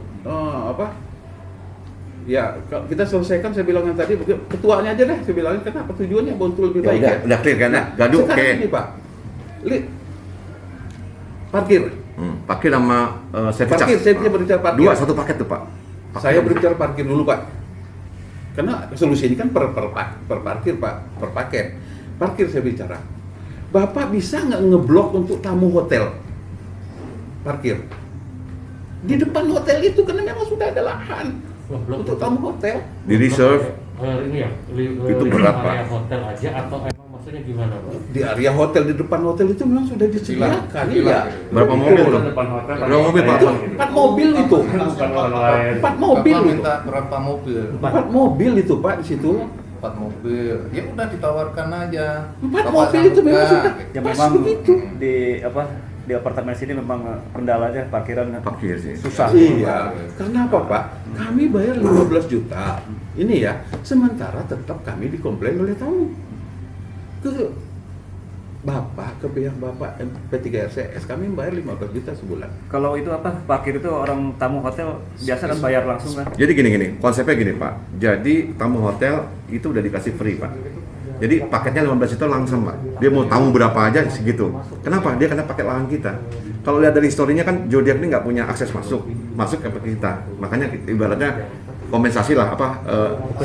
ya kita selesaikan, saya bilang yang tadi, ketuanya aja deh, saya bilangin kenapa tujuannya untuk lebih Ya baik. udah, udah clear kan ya? Gaduh, oke. Sekarang ini Pak, parkir. Parkir sama service Parkir, charge. saya berbicara parkir. Dua, satu paket tuh Pak. Saya berbicara parkir dulu Pak. Karena solusi ini kan per parkir Pak, per paket. Parkir saya bicara. Bapak bisa nggak ngeblok untuk tamu hotel? Parkir. Di depan hotel itu karena memang sudah ada lahan untuk tamu hotel. Di reserve. Ini ya, Itu berat, Pak. area hotel aja atau emang maksudnya gimana Pak? Di area hotel, di depan hotel itu memang sudah disediakan. Iya. Berapa mobil tuh? Depan hotel. Berapa mobil, Pak? Itu 4 mobil itu. Bukan online. 4 mobil Bapak itu. minta berapa mobil? 4 mobil itu Pak di situ. 4 mobil. Ya udah ditawarkan aja. 4 Bapak mobil itu memang sanggup sudah nggak? ya pas memang begitu. di apartemen sini memang kendalanya parkiran Parkir sih. susah. Iya. Karena apa Pak? Kami bayar 15 juta. Ini ya, sementara tetap kami dikomplain oleh tamu. Ke Bapak, ke pihak Bapak P3RCS kami bayar 15 juta sebulan. Kalau itu apa parkir itu orang tamu hotel biasa kan bayar langsung kan? Jadi gini, konsepnya gini Pak. Jadi tamu hotel itu udah dikasih free Pak. Jadi paketnya 15 juta langsung Pak. Dia mau tamu berapa aja segitu. Kenapa? Dia karena paket lahan kita. Kalau lihat dari historinya kan Zodiac ini nggak punya akses masuk ke kita. Makanya ibaratnya kompensasi lah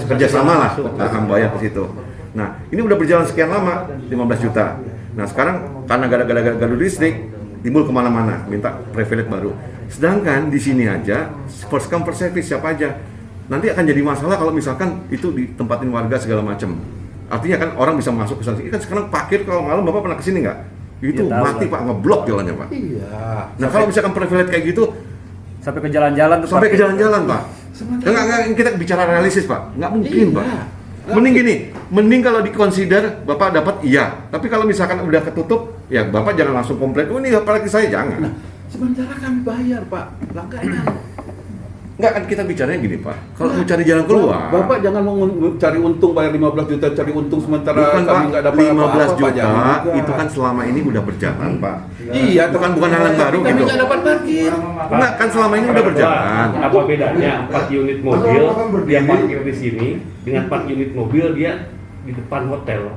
kerjasama lah akan bayar ke situ. Nah ini udah berjalan sekian lama 15 juta. Nah sekarang karena gara-gara gaduh listrik timbul kemana-mana minta privilege baru. Sedangkan di sini aja first come first service siapa aja. Nanti akan jadi masalah kalau misalkan itu ditempatin warga segala macam. Artinya kan orang bisa masuk ke sana. Kan sekarang parkir kalau malam Bapak pernah kesini nggak? Itu Ya, tahu, mati Pak, ngeblok jalannya Pak. Iya. Nah kalau misalkan privilege kayak gitu Sampai ke jalan-jalan tuh sampai ke parkir. jalan-jalan Pak. Enggak, kita bicara realistis Pak. Nggak mungkin Iya. Pak. Mending gini, mending kalau dikonsider Bapak dapat iya. Tapi kalau misalkan udah ketutup, ya Bapak jangan langsung komplain. Oh ini apalagi saya jangan. Sementara kami bayar Pak. Langkahnya. Enggak kan kita bicaranya gini Pak. Kalau mau cari jalan keluar, Bapak jangan mau cari untung bayar 15 juta cari untung sementara bukan kami Pak, nggak dapat 15 apa-apa, Pak. juta Jangan juga. itu kan selama ini udah berjalan Pak. Iya, bukan hal yang baru kami gitu. nggak dapat parkir. Enggak kan selama ini udah berjalan. Apa bedanya 4 unit mobil dia parkir di sini dengan 4 unit mobil dia di depan hotel.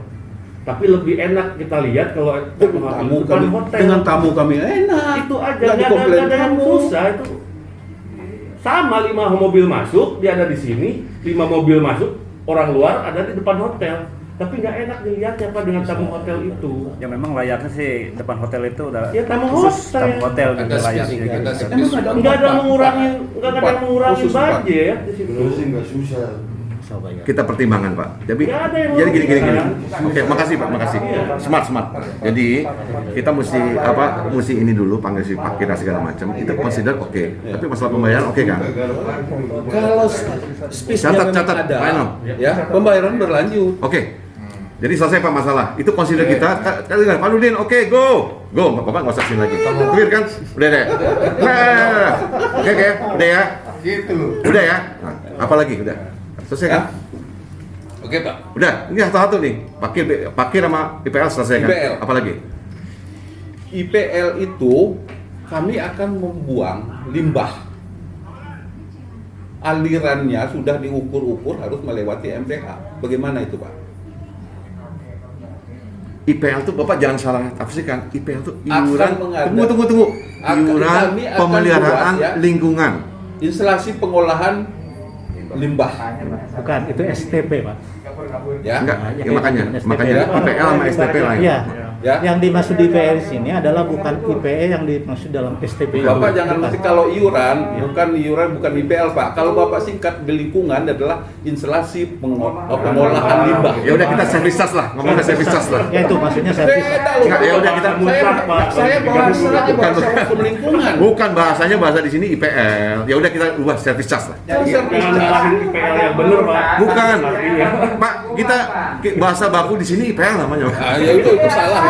Tapi lebih enak kita lihat kalau Tamu di depan kami, hotel. dengan tamu kami enak. Itu aja Nggak nggak dikomplain ada yang tamu. susah itu. Sama 5 mobil masuk dia ada di sini, 5 mobil masuk orang luar ada di depan hotel. Tapi nggak enak dilihatnya Pak dengan tamu hotel itu. Ya memang layaknya sih depan hotel itu udah Ya, tamu khusus hotel. tamu hotel Ada gitu layaknya spesifik, gitu. ada Emang spesifik. ada Nggak ada Empat. mengurangi nggak ada Empat. mengurangi Khusus, Pak. budget di situ. Bisa bayar. Kita pertimbangan Pak. Jadi Nggak ada yang jadi gini. merugikan. Oke, makasih Pak, makasih. Smart. Jadi kita mesti ini dulu panggil si parkir segala macam. Itu consider oke. Tapi masalah pembayaran oke kan? Kalau space-nya memang Catat, ada, Pak Eno. ya pembayaran berlanjut. Oke. Jadi selesai Pak masalah. Itu consider kita. Kalian Pak Nurdin, oke go. Bapak nggak usah sini lagi. Clear kan? Udah deh. Nah. Oke, udah ya. Gitu. Udah ya. Nah, apa lagi? Udah. Selesai kan? Oke Pak. Udah. Ini satu-satu nih. Parkir sama IPL selesai kan? IPL. Apa lagi? IPL itu kami akan membuang limbah. Alirannya sudah diukur-ukur harus melewati MTH. Bagaimana itu Pak? IPL tuh Bapak jangan salah tafsirkan. IPL tuh Akan iuran. mengada- Tunggu. Iuran kami akan pemeliharaan buat, ya. lingkungan. Instalasi pengolahan limbah. Bukan, itu STP, Pak. Ya. Enggak, Ya, ya, makanya STP. IPL sama STP lain. Iya. Ya. Yang dimaksud di IPE di sini adalah bukan IPE yang dimaksud dalam STP. Bapak jangan Bukan. mesti kalau iuran, bukan IPL Pak. Kalau Bapak singkat di lingkungan adalah instalasi pengolahan limbah. Ya udah kita service charge lah, ngomongnya service charge lah. Ya itu maksudnya servis. Beda loh. Enggak, ya udah kita saya bahasa hukum lingkungan. Bukan bahasanya bahasa di sini IPL. Ya udah kita ubah service charge lah. Jadi service Jangan charge. nyalahin IPL yang bener, Pak. Bukan. Artinya. Pak, kita bahasa baku di sini IPL namanya. Ah, ya itu salah ya.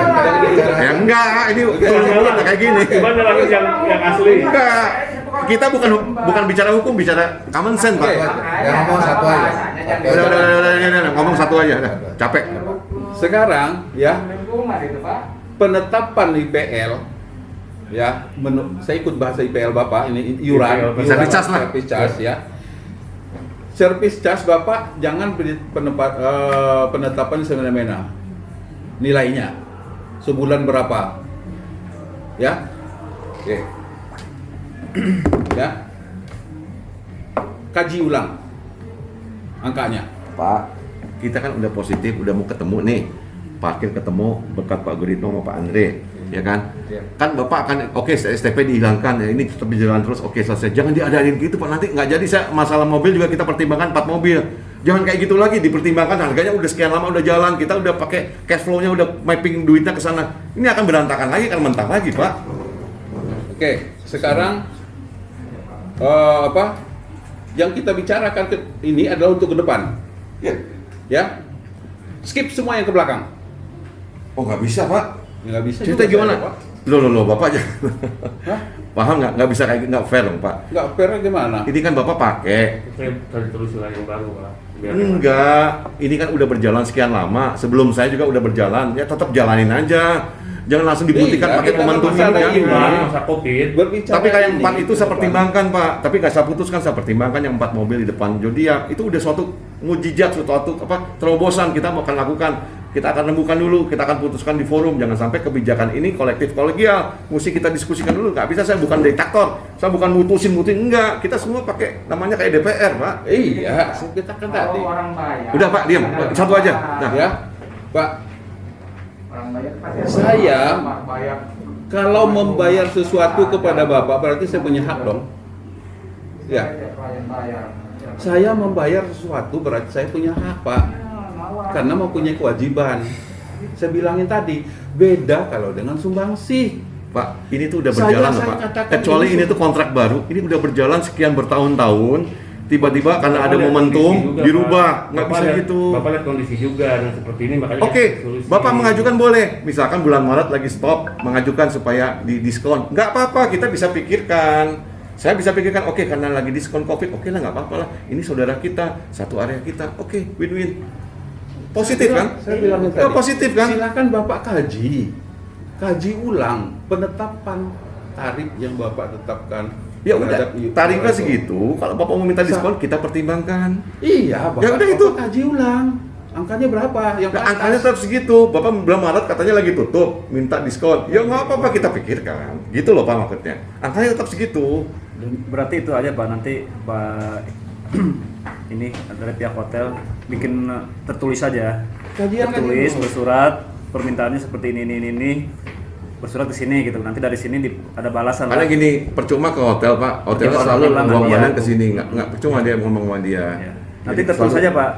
Ya enggak, ini betul kayak gini. Coba nyalahin yang asli. Enggak. Kita bukan bicara hukum, bicara common sense, Pak. Ya ngomong satu aja. Udah, ngomong satu aja, udah. Capek. Sekarang ya Lingkungan itu, Pak. penetapan IPL ya saya ikut bahasa IPL Bapak ini iuran Service charge lah. service charge ya. Service charge Bapak jangan beri penetapan semena-mena. Nilainya sebulan berapa? Ya. Oke. Ya. Kaji ulang angkanya. Pak, kita kan udah positif, udah mau ketemu nih. Parkir ketemu berkat Pak Guritno sama Pak Andre, ya kan? Iya. Kan Bapak akan oke STP dihilangkan, ya ini tetap berjalan terus, oke selesai. Jangan diadain gitu Pak, nanti nggak jadi. Saya masalah mobil juga kita pertimbangkan 4 mobil. Jangan kayak gitu lagi, dipertimbangkan harganya udah sekian lama udah jalan, kita udah pakai cash flow-nya, udah mapping duitnya ke sana. Ini akan berantakan lagi, akan mentah lagi Pak. Oke, sekarang yang kita bicarakan ini adalah untuk ke depan. Ya. Ya. Skip semua yang ke belakang. Oh nggak bisa Pak. Nggak bisa. Cerita juga gimana? saya, Pak. Loh Bapak aja. Hah? Paham nggak bisa kayak nggak fair dong Pak. Nggak fair gimana? Ini kan Bapak pakai. Saya cari terus yang baru, Pak. Biar Enggak, ini kan udah berjalan sekian lama. Sebelum saya juga udah berjalan, ya tetap jalanin aja. Jangan langsung dibuktikan Iya, pakai kita momentum kan masalah ini. ini. masa COVID. Berbicara Tapi kayak yang ini, 4 itu saya ke depan. pertimbangkan Pak. Tapi nggak saya putuskan, saya pertimbangkan yang 4 mobil di depan zodiak. Itu udah suatu mujizat, suatu terobosan kita akan lakukan. Kita akan rembukan dulu, kita akan putuskan di forum. Jangan sampai kebijakan ini kolektif kolegial. Mesti kita diskusikan dulu. Nggak bisa, saya bukan diktator. Saya bukan mutusin. Enggak. Kita semua pakai namanya kayak DPR Pak. Iya, kita kan tadi. Kalau orang bayar. Udah Pak, diam. Satu aja. Nah, Ya, Pak. Orang bayar pasti Saya bayar. Kalau membayar sesuatu kepada Bapak berarti saya punya hak dong. Ya. Bayar. Saya membayar sesuatu berarti saya punya hak, Pak. Karena mempunyai kewajiban. Saya bilangin tadi, beda kalau dengan sumbangsih. Pak, ini tuh udah Saya berjalan loh Pak. katakan Kecuali ini ini tuh kontrak baru, ini udah berjalan sekian bertahun-tahun. Tiba-tiba karena ada Bapak lihat momentum kondisi juga, dirubah, Pak. nggak Bapak bisa lihat- gitu. Bapak lihat kondisi juga dan seperti ini makanya. Oke, solusi. Bapak mengajukan boleh. Misalkan bulan Maret lagi stop, mengajukan supaya di diskon. Nggak apa-apa, kita bisa pikirkan. Saya bisa pikirkan, oke karena lagi diskon COVID, oke lah nggak apa-apa lah. Ini saudara kita, satu area kita, oke win-win. Positif kan? Saya bilangin tadi. Oh, positif kan? Silakan Bapak kaji ulang penetapan tarif yang Bapak tetapkan. Ya udah, terhadap tarifnya segitu. Kalau Bapak mau minta diskon, kita pertimbangkan. Iya, Bapak. Ya udah itu. Bapak kaji ulang. Angkanya berapa? Yang Nah, ke angkanya atas. tetap segitu. Bapak bulan Maret katanya lagi tutup, minta diskon. Ya nggak apa-apa, kita pikirkan. Gitu loh Pak maksudnya. Angkanya tetap segitu. Berarti itu aja Pak, nanti Pak ini dari pihak hotel bikin tertulis saja. Kajian Tertulis lagi. bersurat permintaannya seperti ini. Bersurat ke sini gitu. Nanti dari sini ada balasan. Karena Pak. gini, percuma ke hotel Pak. Hotelnya Hotel selalu hotel buang iya. badan ke sini. Nggak percuma dia ngomong sama dia. Ya. Nanti Jadi tertulis selalu- saja Pak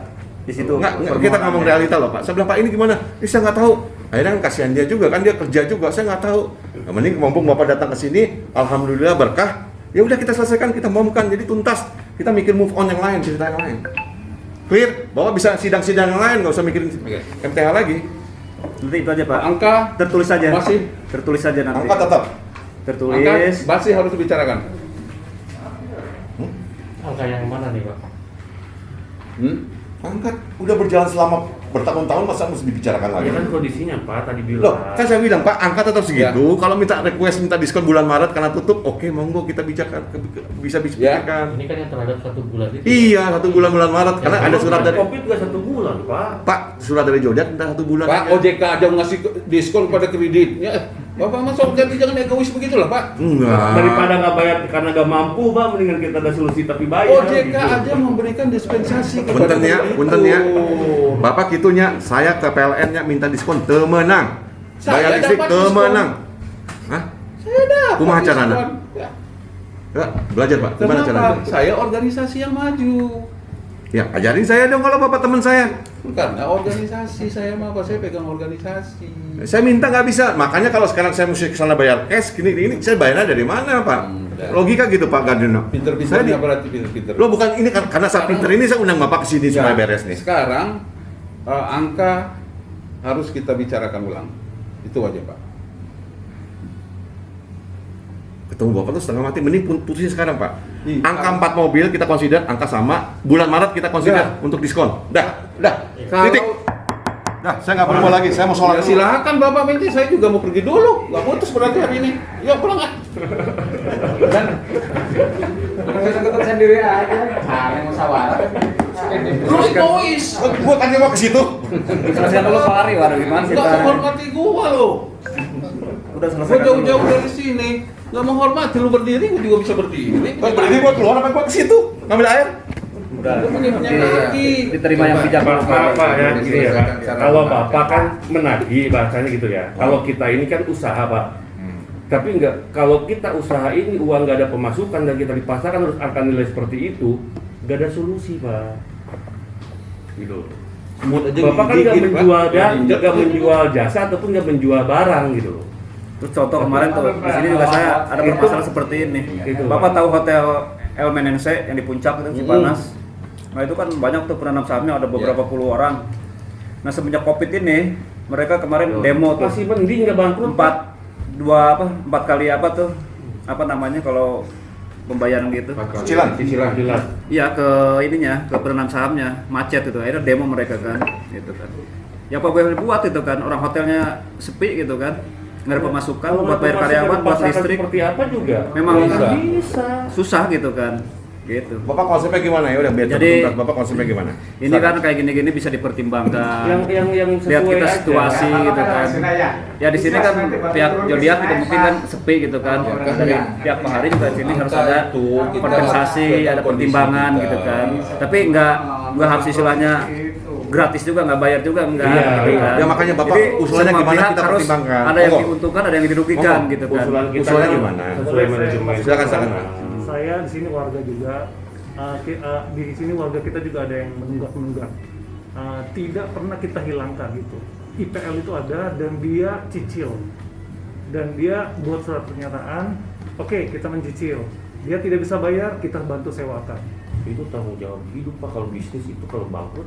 di situ. Nggak, kita permohonannya. ngomong realita loh Pak. Saya bilang Pak ini gimana? Ini saya nggak tahu. Akhirnya kan kasihan dia juga kan, dia kerja juga. Saya nggak tahu. Yang penting mumpung Bapak datang ke sini, alhamdulillah berkah. Ya udah kita selesaikan, kita momkan jadi tuntas. Kita mikir move on yang lain, cerita yang lain. Clear? Bapak bisa sidang-sidang yang lain, nggak usah mikirin MTH lagi. Nanti itu aja Pak. Angka Tertulis saja. Masih? Tertulis saja nanti. Angka tetap. Tertulis. angka masih harus dibicarakan. Angka yang mana nih Pak? Angkat udah berjalan selama bertahun-tahun, masa mesti dibicarakan lagi? Ya kan kondisinya Pak tadi bilang. Loh, kan saya bilang Pak, angka tetap segitu. Kalau minta request, minta diskon bulan Maret karena tutup, oke monggo kita bicarakan, bisa bicarakan. Ini kan yang terhadap 1 bulan itu. Iya, 1 bulan Maret karena ada surat dari COVID nggak 1 bulan Pak. Pak, surat dari Zodiac minta 1 bulan. Pak, aja. OJK aja ngasih diskon pada kredit. Ya, Bapak masuk jadi jangan egois begitulah, Pak. Enggak. Daripada nggak bayar karena nggak mampu Pak, mendingan kita ada solusi tapi bayar. OJK gitu. aja memberikan dispensasi kepada Punten ya, kreditur. punten ya. Bapak kitunya, saya ke PLN-nya minta diskon temenang. Bayar listrik dapat diskon. kemenang. Hah? Saya dapat Kumaha carana? diskon. Ya. Ya, belajar Pak. Gimana Kenapa? caranya? Saya organisasi yang maju. Ya, ajarin saya dong kalau Bapak teman saya. Karena organisasi saya mah apa? Saya pegang organisasi. Saya minta nggak bisa. Makanya kalau sekarang saya mesti kesana bayar cash, ini saya bayarnya dari mana Pak? Udah. Logika gitu Pak Gardino. Pinter-pinternya berarti pinter-pinter. Lo bukan ini karena saya pinter ini saya undang Bapak ke sini supaya beres nih. Sekarang angka harus kita bicarakan ulang. Itu aja Pak. Ketemu Bapak tuh setengah mati, mending putusin sekarang Pak. Iya. Angka 4 mobil kita consider, angka sama. Bulan Maret kita consider Udah. untuk diskon. Dah. Kalau- Titik. Dah, saya nggak perlu mau lagi. Saya mau sholat Ya, dulu. silakan Bapak minta, saya juga mau pergi dulu. Nggak putus berarti hari ini. Yuk pulang ah. Ketemu sendiri aja. Saling musyawarah. Lu egois. Gua kan mau ke situ. Selesaikan dulu Pak Ari, waduh gimana sih Nggak Pak? menghormati gua lo. Udah Gua selesai. jauh-jauh dari sini. Nggak menghormati lu berdiri, gua juga bisa berdiri. Gua berdiri buat keluar apa gua ke situ ngambil air? Udah. Lu punya kaki. Diterima yang bijak dulu, Pak. Apa ya, gini ya Pak. Cara Kalau menagih. Bapak kan menagih bahasanya gitu ya. Kalau kita ini kan usaha Pak. Tapi enggak, kalau kita usaha ini uang nggak ada pemasukan dan kita dipasarkan harus angka nilai seperti itu, nggak ada solusi Pak. Gitu. Semut aja Bapak kan nggak gigit, Pak. menjual Diinjak. nggak menjual jasa ataupun nggak menjual barang gitu loh. Terus contoh kemarin tuh di sini juga saya ada bermasalah seperti ini. Gitu, Bapak Pak. tahu hotel El Menense yang di puncak itu Cipanas. Nah itu kan banyak tuh penanam sahamnya, ada beberapa puluh orang. Nah semenjak Covid ini mereka kemarin demo tuh Masih mending nggak bangkrut Pak. empat kali apa tuh apa namanya kalau pembayaran gitu. Cicilan. Cicilan. Iya ke ininya ke penanam sahamnya macet itu akhirnya demo mereka kan gitu kan. Ya apa boleh buat itu kan orang hotelnya sepi gitu kan nggak ada pemasukan Kalau buat bayar nggak karyawan buat dipasarkan listrik seperti apa juga memang nggak bisa. susah gitu kan gitu. Bapak konsepnya gimana ya? Udah biar Jadi- tuntas. Bapak konsepnya gimana? Ini kan kayak gini-gini bisa dipertimbangkan. yang Lihat sesuai kita aja. situasi gitu kan. Ya di sini kan pihak Zodiac itu mungkin kan sepi gitu kan. Dari pihak Pak Hari juga di sini harus ada kompensasi, ada pertimbangan gitu kan. Tapi nggak harus istilahnya gratis juga, nggak bayar juga nggak. Iya, gitu iya. kan. Ya, makanya Bapak Jadi usulannya semua gimana pihak kita harus pertimbangkan. ada yang Monggo. diuntungkan, ada yang dirugikan Monggo. gitu kan. Usulan kita Usulannya kan gimana? sesuai manajemen. Silakan. Saya di sini warga juga, di sini warga kita juga ada yang menunggak. Tidak pernah kita hilangkan gitu. IPL itu ada dan dia cicil dan dia buat surat pernyataan. Oke, kita mencicil. Dia tidak bisa bayar, kita bantu sewakan. Itu tanggung jawab hidup Pak, kalau bisnis itu kalau bangkrut.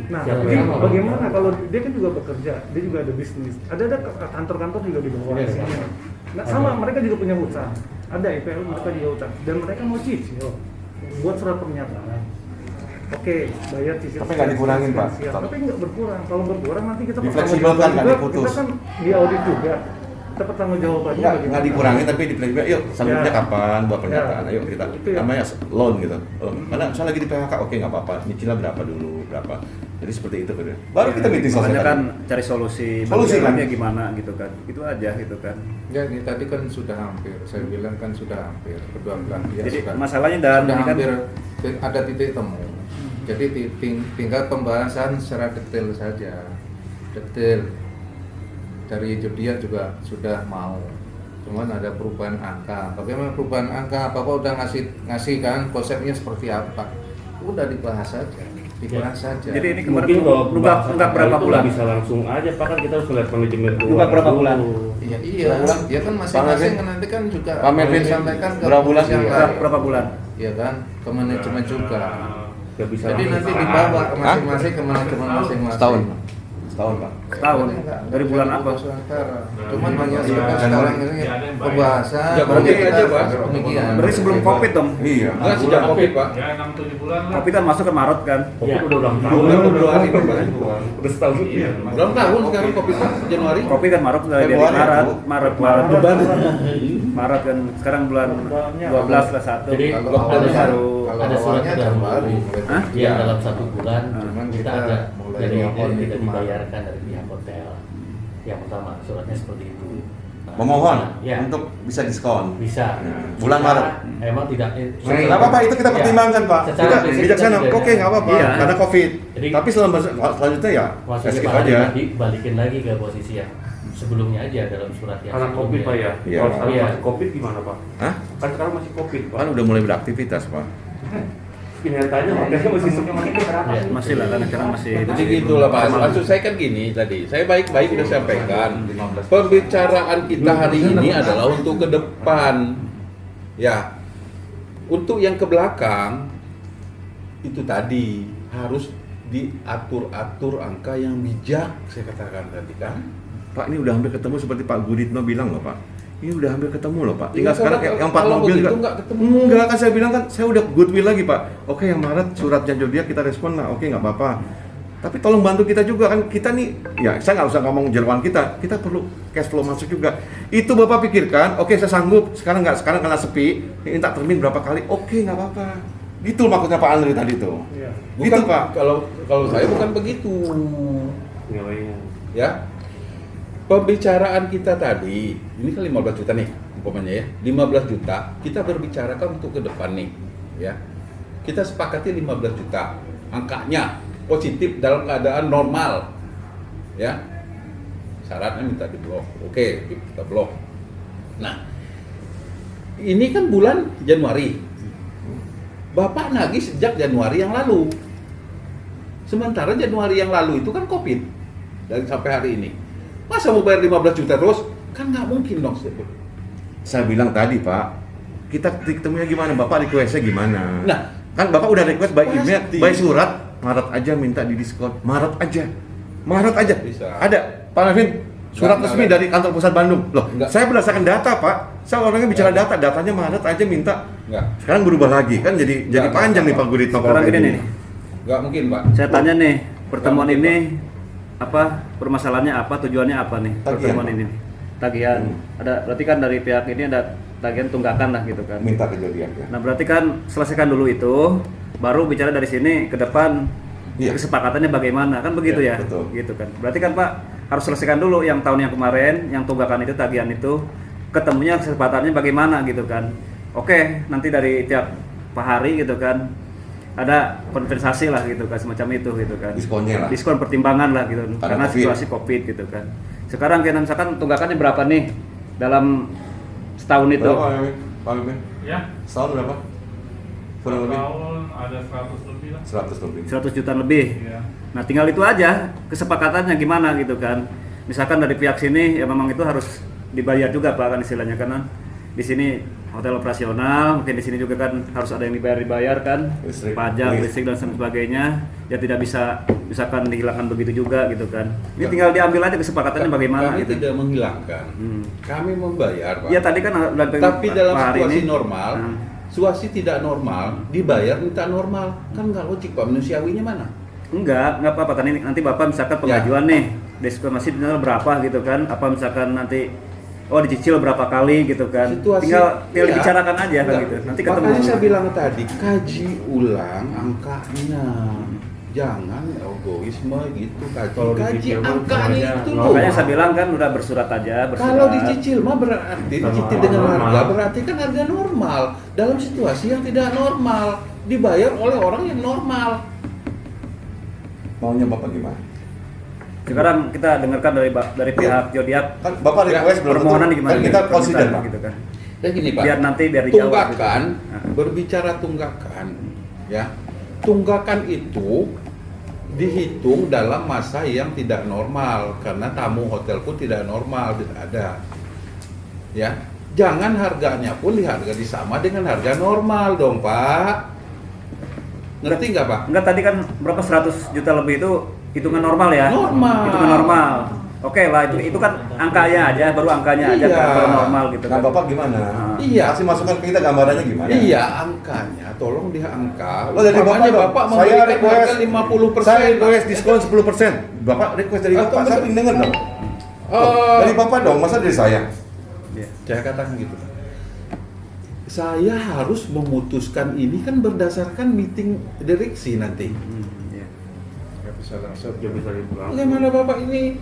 Nah, siapa yang mau? bagaimana kalau dia kan juga bekerja, dia juga ada bisnis, ada kantor-kantor juga di bawah Iya, sini. Nah, sama mereka juga punya utang, ada IPL mereka juga utang, dan mereka mau cicil, buat surat pernyataan. Oke, bayar cicil. Tapi nggak dikurangin, Pak. Tapi nggak berkurang. Kalau berkurang nanti kita Difleksibelkan, nggak juga, diputus. kita kan diaudit juga. Kita pertanggung jawabannya Nggak dikurangi tapi di PHK. Yuk, selanjutnya Ya. kapan buat pernyataan? Ya. Ayo kita Itu ya. namanya loan gitu. Karena saya lagi di PHK, oke nggak apa-apa. Nyicilnya berapa dulu, berapa. Jadi seperti itu kan. Baru kita meeting selesai. Makanya kan tadi. cari solusi Solusi, kan? jalannya gimana gitu kan. Itu aja gitu kan. Ya ini tadi kan sudah hampir, saya bilang kan sudah hampir kedua belah pihak Jadi sudah, masalahnya dan sudah ini kan hampir ada titik temu. Jadi tinggal pembahasan secara detail saja, detail dari Zodiac juga sudah mau. Cuman ada perubahan angka. Bagaimana perubahan angka? Bapak udah ngasih kan konsepnya seperti apa? Udah dibahas saja, dibahas saja. jadi ini kemarin Mungkin kalau nunggak bahasan berapa itu bulan? bisa langsung aja Pak, kan kita harus lihat manajemen Nunggak berapa dulu. bulan? Iya, ya kan masing-masing kan nanti kan juga Pak Melvin, sampaikan ke berapa bulan? yang lain. Berapa bulan? Iya kan, ke manajemen juga. Nggak bisa Jadi langsung. nanti dibawa ke masing-masing ke manajemen masing-masing. Setahun. Setahun, Pak. Setahun. Enggak, Dari bulan apa? Cuman hanya sekarang ini pembahasan. Ya, berarti aja, Pak. Demikian. Berarti sebelum Covid dong. Iya. Enggak sejak Covid, Pak. Covid kan masuk ke Maret kan. Covid udah ulang tahun. Bulan Februari, Pak. Udah setahun. Iya. Belum tahun sekarang Covid, Pak. Januari. Covid kan Maret dari Februari, Maret. Maret kan sekarang bulan 12 ke 1. Jadi Kalau ada baru ada surat awalnya Januari Hah? yang dalam 1 bulan Cuman kita kita ada mulai dari mohon tidak itu dibayarkan dari pihak hotel. Yang pertama suratnya seperti itu. Nah, Memohon ya untuk bisa diskon. bisa. Bulan Secara Maret. Emang tidak. Nggak apa-apa, itu kita Ya. pertimbangkan, Pak. Secara Kita prinsip bijaksana. kita tidak Oke, nggak apa-apa. Iya. Karena Covid. Jadi- Tapi selanjutnya ya Maksudnya skip Pak aja. Hadi balikin lagi ke posisi yang sebelumnya aja dalam surat yang Karena COVID Pak ya? Iya. Kalau sekarang Iya. masih COVID gimana Pak? Hah? Kan sekarang masih COVID Pak. Kan udah mulai beraktivitas, Pak. Kenyataannya makanya masih Iya. Masih lah, karena sekarang masih Jadi gitulah Pak. Maksud saya kan gini tadi. Saya baik-baik udah sampaikan. Pembicaraan kita hari ini adalah untuk ke depan. Ya. Untuk yang ke belakang itu tadi harus diatur-atur angka yang bijak, saya katakan tadi kan. Pak, ini udah hampir ketemu seperti Pak Guditno bilang loh, Pak. Ini udah hampir ketemu loh, Pak. Tinggal Iya, sekarang kalau- yang 4 kalau mobil begitu juga. nggak ketemu. Enggak, kan saya bilang kan saya udah goodwill lagi, Pak. Oke, yang Maret suratnya Jodia kita respon lah. Oke, nggak apa-apa. Tapi tolong bantu kita juga kan, kita nih, ya saya nggak usah ngomong jeroan kita perlu cash flow masuk juga. Itu Bapak pikirkan, oke saya sanggup, sekarang kena sepi, minta termin berapa kali, oke nggak apa-apa. Gitu maksudnya Pak Andri tadi tuh. Iya. Gitu Bukan, Pak. Kalau saya bukan begitu. nilainya. Ya. Pembicaraan kita tadi, ini kan 15 juta nih, umpamanya ya. 15 juta, kita berbicara kan untuk ke depan nih, ya. Kita sepakati 15 juta. Angkanya positif dalam keadaan normal. Ya. Syaratnya minta diblok. Oke, kita blok. Nah, ini kan bulan Januari. Bapak nagih sejak Januari yang lalu. Sementara Januari yang lalu itu kan COVID. Dari sampai hari ini. Masa mau bayar 15 juta terus? Kan nggak mungkin dong. Saya bilang tadi Pak, kita ketemunya gimana? Bapak requestnya gimana? Nah, Kan Bapak udah request by email, pasti. by surat, Maret aja minta di diskon. Maret aja. Maret aja. Bisa. Ada, Pak Levin, surat Nggak resmi ada. dari kantor pusat Bandung. Loh, Nggak. saya berdasarkan data, Pak. Saya orangnya bicara Nggak. data, datanya Maret aja minta. Nggak. Sekarang berubah lagi kan jadi Nggak, panjang nih nggak. Pak Guditno. Sekarang gini nih, Nggak mungkin, Pak. saya tanya nih, pertemuan Nggak mungkin, ini apa permasalahannya apa, tujuannya apa nih Tagihan, pertemuan Pak. ini? Tagihan. Ada berarti kan dari pihak ini ada tagihan tunggakan lah gitu kan. Minta kejadian ya. Nah, berarti kan selesaikan dulu itu, baru bicara dari sini ke depan Iya. kesepakatannya bagaimana, kan begitu Iya, ya? betul. Gitu kan. Berarti kan Pak harus selesaikan dulu yang tahun yang kemarin, yang tunggakan itu, tagihan itu, ketemunya kesepatannya bagaimana gitu kan. Oke, nanti dari tiap Pak Hari gitu kan ada kompensasi lah gitu kan, semacam itu gitu kan. Diskonnya lah. Diskon pertimbangan lah gitu, Karena karena COVID. situasi Covid gitu kan. Sekarang kita misalkan tunggakannya berapa nih dalam setahun itu? Berapa Pak Levin? Ya, Setahun berapa? Kurang lebih tahun ada 100 lebih lah. 100 lebih. 100 juta lebih. Iya. Nah, tinggal itu aja kesepakatannya gimana gitu kan. Misalkan dari pihak sini ya memang itu harus dibayar juga Pak kan istilahnya kan. Di sini hotel operasional, mungkin di sini juga kan harus ada yang dibayar kan. Listrik, Pajak, listrik dan sebagainya. Ya tidak bisa misalkan dihilangkan begitu juga gitu kan. Ini tinggal diambil aja kesepakatannya bagaimana Kami gitu. tidak menghilangkan. Kami membayar, Pak. Ya tadi kan Tapi dalam Pak Hari situasi ini- normal, Nah. situasi tidak normal, dibayar minta normal. Kan nggak logik, Pak. Manusiawinya mana? Enggak apa-apa kan ini nanti Bapak misalkan pengajuan nih, diskriminasi benar berapa gitu kan? Apa misalkan nanti dicicil berapa kali gitu kan? tinggal iya. dibicarakan aja kan Enggak. gitu. Nanti ketemu. Makanya saya bilang tadi, kaji ulang angkanya. Jangan egoisme gitu, Kalau kaji dicicil mah angkanya semuanya itu normal. loh. Makanya saya bilang kan udah bersurat aja, bersurat. Kalau dicicil mah berarti dicicil dengan normal. harga berarti kan harga normal. Dalam situasi yang tidak normal, dibayar oleh orang yang normal. Maunya Bapak gimana? Sekarang kita dengarkan dari pihak Zodiac Kan Bapak request belum permohonan tentu. gimana? Kan kita gitu, consider Pak. gitu kan. Ya gini, Pak. Biar nanti biar dijawab. Tunggakan, gitu. Nah. berbicara tunggakan, ya. Tunggakan itu dihitung dalam masa yang tidak normal karena tamu hotel pun tidak normal, tidak ada. Ya. Jangan harganya pun diharga sama dengan harga normal dong, Pak. Ngerti nggak, Pak? Enggak, tadi kan berapa 100 juta lebih itu hitungan normal ya? Normal. Hitungan normal. Oke lah, itu kan angkanya aja, baru angkanya aja Iya. kan baru normal gitu Nah kan. Bapak gimana? Iya. Kasih masukan ke kita gambarannya gimana? Iya, angkanya tolong diangka. Oh, dari Umpamanya Bapak, Bapak saya memberikan request harga 50%. Saya request diskon 10%. Bapak request dari Atau Bapak, saya betul- ingin dengar dong. Eh, Dari Bapak dong, masa dari saya? Saya katakan gitu. Saya harus memutuskan ini kan berdasarkan meeting direksi nanti. Iya. Nggak bisa langsung, dia bisa dipulang. Bagaimana Bapak ini?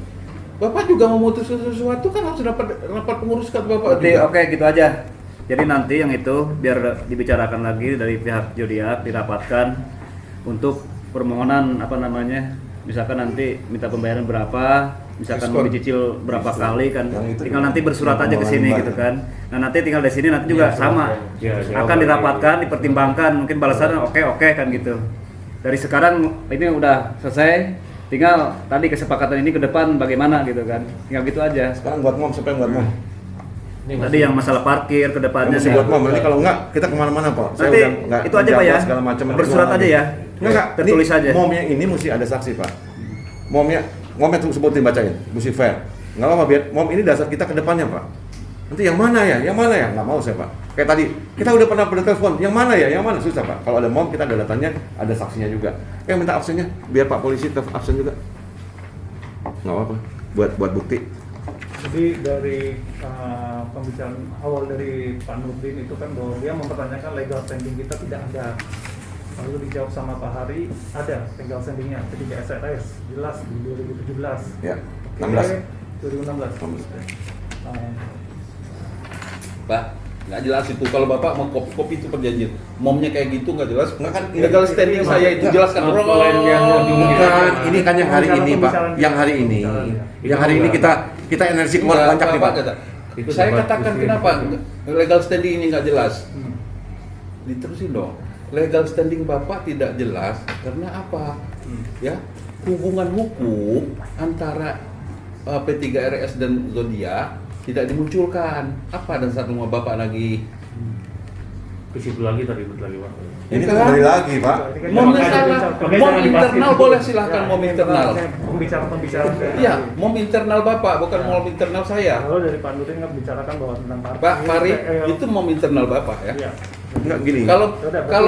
Bapak juga memutuskan sesuatu kan harus dapat rapat pengurus kan Bapak Berarti juga. oke gitu aja. Jadi nanti yang itu biar dibicarakan lagi dari pihak Zodiac dirapatkan untuk permohonan apa namanya misalkan nanti minta pembayaran berapa, misalkan mau dicicil berapa kali kan, tinggal nanti bersurat aja ke sini gitu kan. Nah nanti tinggal di sini nanti juga sama, akan dirapatkan, dipertimbangkan, mungkin balasannya oke kan gitu. Dari sekarang ini udah selesai, tinggal tadi kesepakatan ini ke depan bagaimana gitu kan, tinggal gitu aja. Sekarang buat mom, siapa yang buat mom? Tadi yang masalah parkir ke depannya Mesti buat mom, nanti kalau enggak kita kemana-mana Pak. Saya nanti udah nggak itu aja Pak ya, menjawab segala macam. bersurat aja ya, Enggak, tertulis ini aja. Momnya ini mesti ada saksi Pak. Momnya tuh sebutin bacain, mesti fair. Nggak apa-apa biar mom ini dasar kita ke depannya Pak. Nanti yang mana ya? Yang mana ya? Nggak mau saya Pak. Kayak tadi, kita udah pernah bertelepon, yang mana ya? Yang mana? Susah Pak. Kalau ada mom kita ada datanya, ada saksinya juga. Minta absennya, biar Pak polisi absen juga. Nggak apa-apa, buat bukti. Jadi dari pembicaraan awal dari Pak Nurdin itu kan bahwa dia mempertanyakan legal standing kita tidak ada. Lalu dijawab sama Pak Hari, ada legal standingnya ketika SRS, jelas di 2017. Ya, Oke, 16. 2016. Pak, nggak jelas itu. Kalau Bapak mau kopi itu perjanjian, momnya kayak gitu nggak jelas. Nggak kan, Legal standing saya itu jelaskan. Bukan, ini kan yang hari ini Pak, yang hari ini. Yang hari ini kita energi keluar banyak nih Pak. Saya katakan kenapa legal standing ini nggak jelas. Diterusin dong. Legal standing Bapak tidak jelas karena apa? Ya, hubungan hukum antara P3RS dan Zodiac tidak dimunculkan. Apa dan satu rumah Bapak lagi? Ke situ lagi tadi ribut lagi Pak. Ini kembali lagi Pak. Mom internal boleh silahkan mom internal. Pembicaraan. Iya, mom internal Bapak bukan mom internal saya. Kalau dari Pak Nurdin nggak bicarakan bahwa tentang parkir. Pak Farid itu mom internal Bapak ya. Iya. Enggak gini. Kalau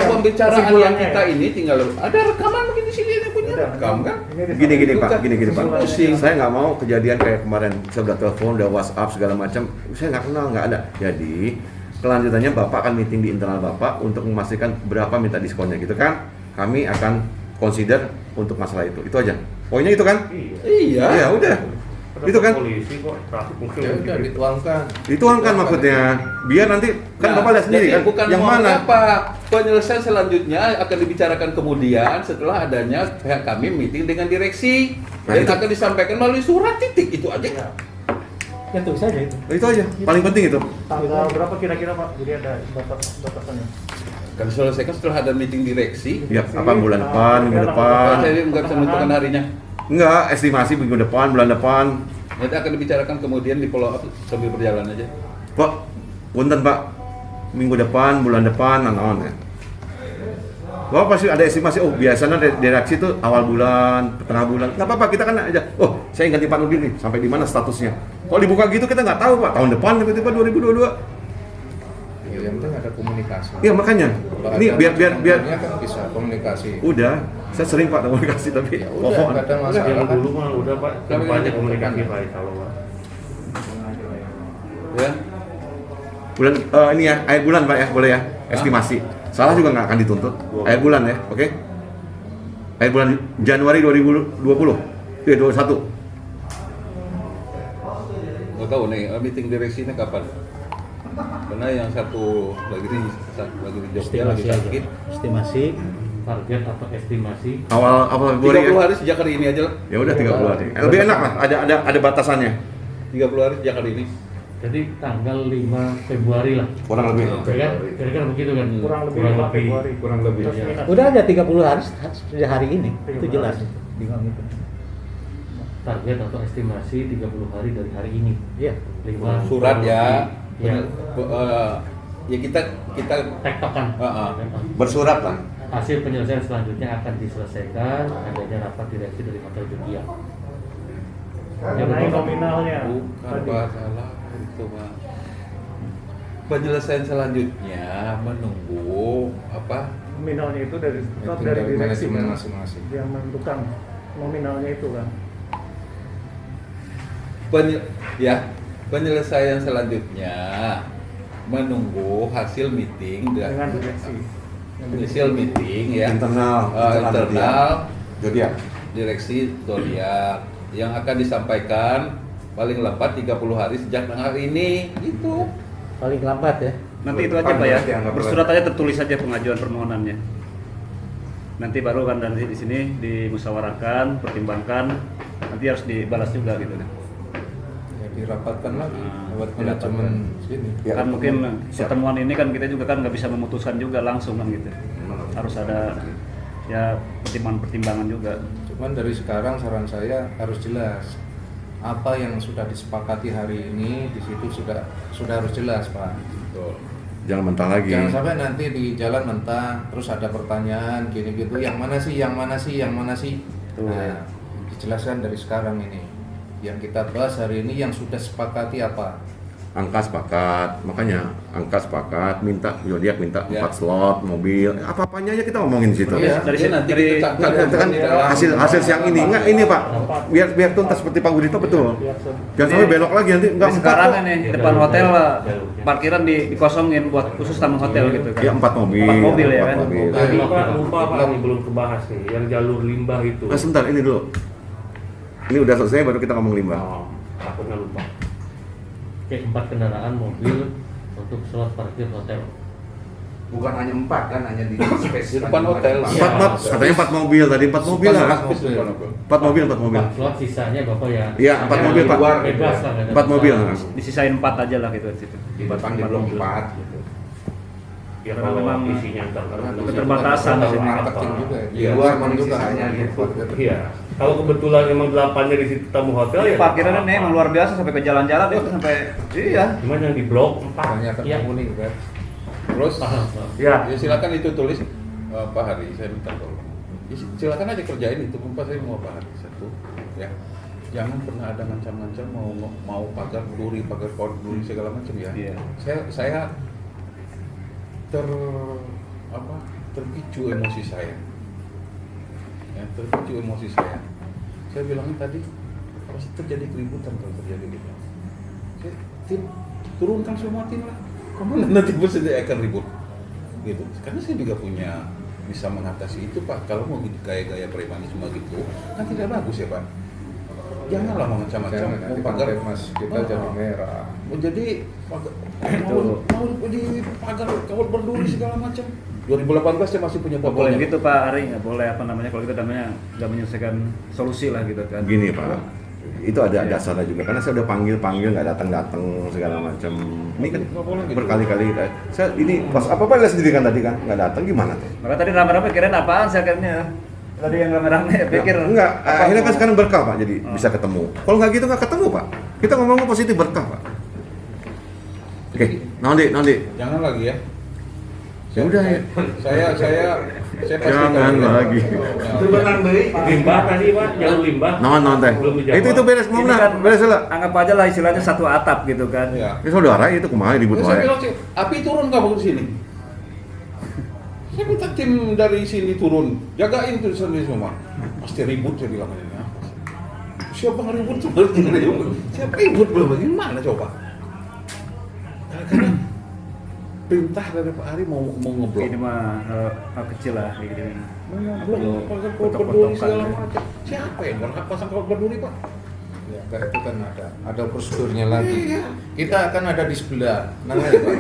pembicaraan yang kesimpulannya kita ini tinggal ada rekaman mungkin di sini ada punya rekam kan? Gini Pak, gini Pak. Pusing. Saya nggak mau kejadian kayak kemarin. Saya udah telepon, udah WhatsApp segala macam. Saya nggak kenal, nggak ada. Jadi kelanjutannya Bapak akan meeting di internal Bapak untuk memastikan berapa minta diskonnya gitu kan? Kami akan consider untuk masalah itu. Itu aja. Poinnya itu kan? Iya. Iya, udah. Itu kan? Polisi kok trafik mungkin. Ya udah dituangkan. Dituangkan maksudnya. Biar nanti kan Bapak lihat sendiri jadi kan bukan yang mau mana. apa penyelesaian selanjutnya akan dibicarakan kemudian setelah adanya pihak kami meeting dengan direksi Nah, dan itu. akan disampaikan melalui surat titik itu aja. Ya tulis saja itu. Itu aja. Paling penting itu. Tanggal berapa kira-kira Pak? Jadi ada batasannya. Akan diselesaikan setelah ada meeting direksi. Ya, apa bulan depan, minggu depan. Saya nggak bisa menentukan harinya. Enggak, estimasi minggu depan, bulan depan. Nanti akan dibicarakan kemudian di follow up sambil berjalan aja. Pak, punten Pak. Minggu depan, bulan depan, naon ya. Bapak pasti ada estimasi, oh biasanya reaksi itu awal bulan, tengah bulan. Nggak apa-apa, kita kan aja, oh saya ganti Pak Nurdin nih, sampai di mana statusnya. Kalau dibuka gitu kita nggak tahu Pak, tahun depan tiba-tiba 2022. Ya, yang penting ada komunikasi. Iya makanya, Kalau ini ada biar sebenarnya kan bisa komunikasi. udah, saya sering Pak komunikasi tapi Ya udah, nggak ada masalah. Yang dulu mah udah Pak, Tapi banyak kan- komunikasi Pak kalau Pak. Ya. bulan ini ya, akhir bulan Pak ya, boleh ya, estimasi. Salah juga nggak akan dituntut, akhir bulan ya, oke? Akhir bulan Januari 2020, 21. Nggak tahu nih meeting direksinya kapan? Karena yang satu lagi di Jogja lagi Estimasi aja. sakit. Estimasi. Target atau estimasi Awal Februari 30 ya. hari sejak hari ini aja lah. Ya udah 30 hari. Lebih enak lah, ada batasannya. 30 hari sejak hari ini. jadi tanggal 5 Februari lah. Kurang lebih. Kira-kira begitu kan? Kurang lebih 5 Februari. Kurang lebih. Terus Ya. minus. Udah ada 30 hari sejak hari ini. Itu 30 jelas. hari. Bingung itu. Target atau estimasi 30 hari dari hari ini. Iya. 5 Surat ya. Ya. Ya kita Tektokan. Bersurat lah. Hasil penyelesaian selanjutnya akan diselesaikan adanya rapat direksi dari Hotel Jogja. Mengenai nominalnya. bukan Tadi. Pak, salah itu Pak. Penyelesaian selanjutnya menunggu apa? Nominalnya itu dari Meeting dari dari direksi manajemen kan? masing-masing. Yang menentukan nominalnya itu kan. Penyelesaian selanjutnya menunggu hasil meeting Dengan direksi. hasil meeting ya Internal, internal Zodiac. direksi Zodiac yang akan disampaikan paling lambat 30 hari sejak hari ini itu. Paling lambat ya. Nanti itu aja Pak ya, bersurat aja tertulis aja pengajuan permohonannya. nanti baru kan dari di sini dimusyawarahkan, pertimbangkan, nanti harus dibalas juga gitu. Ya, dirapatkan lagi lewat dirapatkan. manajemen sini. Ya, Kan mungkin pertemuan ini kan kita juga kan nggak bisa memutuskan juga langsung kan gitu. Harus ada ya pertimbangan juga. Cuman dari sekarang saran saya harus jelas apa yang sudah disepakati hari ini di situ sudah harus jelas, Pak. Betul. Jangan mentah lagi. Jangan sampai nanti di jalan mentah terus ada pertanyaan gini gitu, yang mana sih? Betul. Nah, dijelaskan dari sekarang ini. Yang kita bahas hari ini yang sudah sepakati apa? Angka sepakat, makanya angka sepakat, minta Zodiac minta Ya. 4 slot mobil, apa-apanya aja kita ngomongin di situ. Iya. Dari Dia nanti dari ditetapkan Itu kan di dalam- hasil siang ini, enggak ini Pak, biar tuntas seperti Pak Budito betul. Jangan sampai belok lagi nanti enggak dari sekarang kan nih depan hotel parkiran dikosongin buat khusus tamu hotel gitu kan. Ya 4 mobil. 4 mobil ya 4 kan. mobil. Lupa Pak, ini belum kebahas nih, yang jalur limbah itu. Nah, sebentar ini dulu. Ini udah selesai baru kita ngomong limbah. Oh, takutnya lupa. Oke, 4 kendaraan mobil untuk slot parkir hotel. Bukan hanya 4 kan, hanya di space Di depan hotel. Katanya 4 mobil tadi 4 mobil lah. 4 mobil. 4 slot sisanya Bapak ya. Iya, 4 mobil Pak. Bebas lah. 4 mobil. Disisain 4 aja lah gitu di situ. di depan di blok 4 gitu. Ya Karena kalau memang isinya ntar keterbatasan di sini. Marketing juga ya. Di luar kan juga sisanya gitu. Iya. Kalau kebetulan emang 8-nya di situ tamu hotel ya. Parkirannya nih emang luar biasa sampai ke jalan-jalan itu sampai iya. Cuman yang di blok 4. banyak Iya. penghuni kan. Terus Ya. ya silakan itu tulis Pak Hari, saya minta tolong. Ya, silakan aja kerjain itu, Pak, saya mau Pak Hari satu ya. Jangan pernah ada ngancam-ngancam mau pagar berduri segala macam ya. Iya. Saya terpicu emosi saya. Ya, terpicu emosi saya. Saya bilangnya tadi pasti terjadi keributan kalau terjadi gitu. Saya tim turunkan semua tim lah. Kamu nanti pun saja akan ribut gitu. Karena saya juga punya bisa mengatasi itu Pak. Kalau mau gaya-gaya premanisme gitu kan tidak bagus ya Pak. Janganlah mengacam-acam. Nanti Mau pagar mas kita jadi merah. mau jadi mau di pagar kawat berduri segala macam. 2018 saya masih punya Nggak boleh fotonya. gitu Pak Ari, nggak boleh apa namanya kalau gitu namanya nggak menyelesaikan solusi lah gitu kan. Gini Pak, itu ada dasarnya juga karena saya udah panggil nggak datang segala macam. Ini kan Nggak boleh gitu. berkali-kali. Saya ini pas apa lihat sendiri kan tadi kan nggak datang gimana tuh? Maka tadi rame-rame kirain apaan saya akhirnya. Tadi yang rame-rame pikir Enggak, apa akhirnya kan mau- sekarang berkah Pak, jadi bisa ketemu. Kalau nggak gitu nggak ketemu Pak. Kita ngomong positif berkah Pak. Oke, nanti. Jangan lagi ya. Ya udah ya. Saya Jangan lagi. Itu benang deui. Limbah tadi Pak, jalur limbah. Non teh. Belum dijawab. Itu beres Ini mau kan beres lah. anggap aja lah istilahnya satu atap gitu kan. Ya. Ya saudara itu kumaha ribut Saya wae. bilang sih, api turun nggak ke sini? Saya minta tim dari sini turun, jagain tuh sini semua. Pasti ribut saya bilang ini. Siapa yang ribut tuh? Siapa ribut belum? Gimana coba? Karena perintah dari Pak Ari mau ngeblok. Ini mah hal kecil lah kayak gini. Ngeblok, pasang kawat berduri Kotok-kotokan segala ya. macam. Siapa yang berhak pasang kawat berduri Pak? Ya, itu kan ada prosedurnya lagi. Kita akan ada di sebelah. Namanya Pak.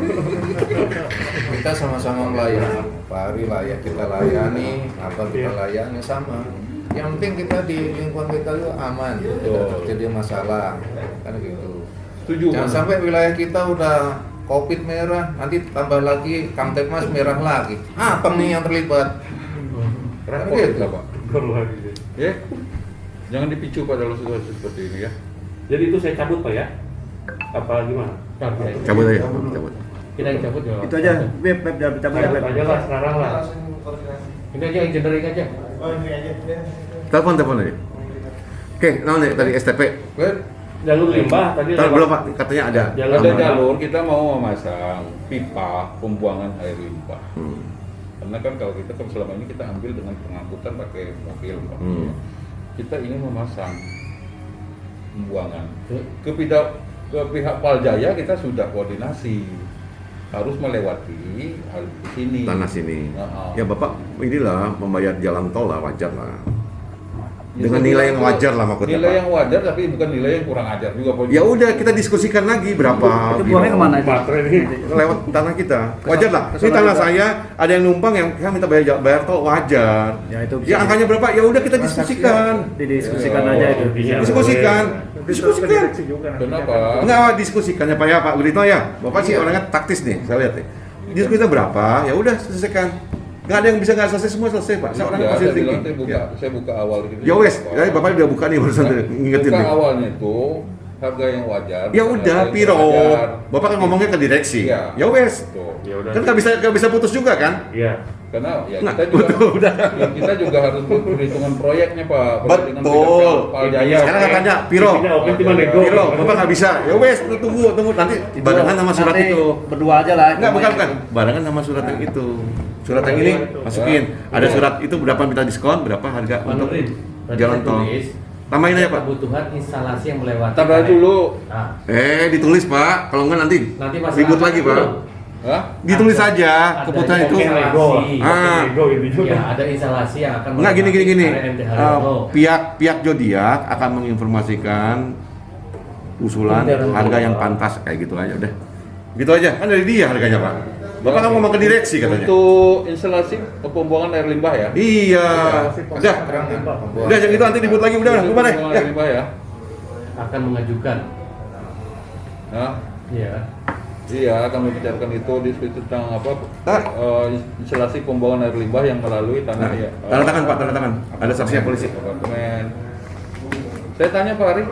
Kita sama-sama melayani. Pak Ari layak kita layani, apa kita layani sama. Yang penting kita di lingkungan kita itu aman, tidak terjadi masalah, kan gitu. Setuju. Jangan sampai wilayah kita udah COVID merah, nanti tambah lagi Kamtipmas merah lagi. Apa nih yang terlibat? Repot Gitu. kita Pak. Baru lagi. Ya, jangan dipicu pada situasi seperti ini ya. Jadi itu saya cabut Pak ya? Apa gimana? Cabut aja, cabut. Kita yang cabut ya. Itu aja, Beb cabut Cabut aja lah sekarang lah. Ini aja engineering aja. Telepon aja. Oke, nanti tadi STP. Jalur limbah tadi. Tahu lewat- belum Pak? Katanya ada. Jalan Ada mana? jalur kita mau memasang pipa pembuangan air limbah. Karena kan kalau kita kan selama ini kita ambil dengan pengangkutan pakai mobil, Pak. Kita ingin memasang pembuangan ke pihak Paljaya kita sudah koordinasi harus melewati hal di sini. Tanah sini. Nah, Ya Bapak inilah membayar jalan tol lah wajar lah. Dengan nilai yang wajar lah maksudnya, Nilai Pak. yang wajar tapi bukan nilai yang kurang ajar juga. Pak. Ya udah kita diskusikan lagi berapa. Itu buangnya gitu. kemana itu? Baterai ini. Lewat tanah kita. Wajar lah. Ini tanah saya, ada yang numpang yang saya minta bayar tol wajar. Ya, itu bisa Ya angkanya berapa? Ya udah kita diskusikan. Didiskusikan aja itu. Iya. Diskusikan. Ke Diskusikan. direksi juga nanti. Kenapa? Enggak, diskusikan ya Pak ya, Pak Udito ya. Bapak sih orangnya taktis nih, saya lihat nih. Diskusinya berapa? Ya udah selesaikan. Nggak ada yang bisa nggak selesai, semua selesai Pak. Saya orangnya Ya, pasti saya tinggi. bilang saya buka awal gitu. Ya wes, ya Bapak udah buka nih barusan ngingetin Buka nih. awalnya itu harga yang wajar. Ya bukan udah, harga yang piro. wajar. Bapak kan ngomongnya ke direksi. Iya. Ya wes. Betul. Ya udah. Kan nggak bisa putus juga kan? Iya. Karena ya Nah, kita juga betul, udah. ya, kita juga harus berhitungan proyeknya Pak. Dengan Betul. Pak Jaya. Sekarang katanya Piro. Intinya oke cuma nego. Piro, Bapak nggak bisa. Ya wes, tunggu nanti barengan sama surat Nanti itu. berdua aja lah. Enggak, bukan. Barengan sama surat yang itu. Surat yang ini masukin. Ada surat itu berapa minta diskon, berapa harga Pak untuk Nurdin, berarti jalan saya tol. tulis Tambahin aja Pak. kebutuhan instalasi yang melewati Tabrak KM. dulu. Nah, Ditulis Pak. Kalau enggak nanti nanti masalah ribut lagi Pak. belum. Hah? Ditulis Ada- aja ada kebutuhan itu. instalasi. Ah. Nego itu juga. Ya, ada instalasi yang akan Enggak gini. area MT Haryono. Pihak Zodiac akan menginformasikan usulan harga yang pantas kayak gitu aja udah. Gitu aja. Kan dari dia harganya Pak. Bapak kan ngomong ke direksi katanya. Untuk instalasi pembuangan air limbah ya. Iya. Udah. Udah yang itu nanti ribut lagi udah bubar deh. Pembuangan Ya. air limbah ya. akan mengajukan. Nah, Ya. iya akan membicarakan itu diskusi tentang apa? Ah. Instalasi pembuangan air limbah yang melalui tanah Nah, ya. tanda tangan Pak, tanda tangan. Ada saksinya polisi. Apartemen. Saya tanya Pak Ari,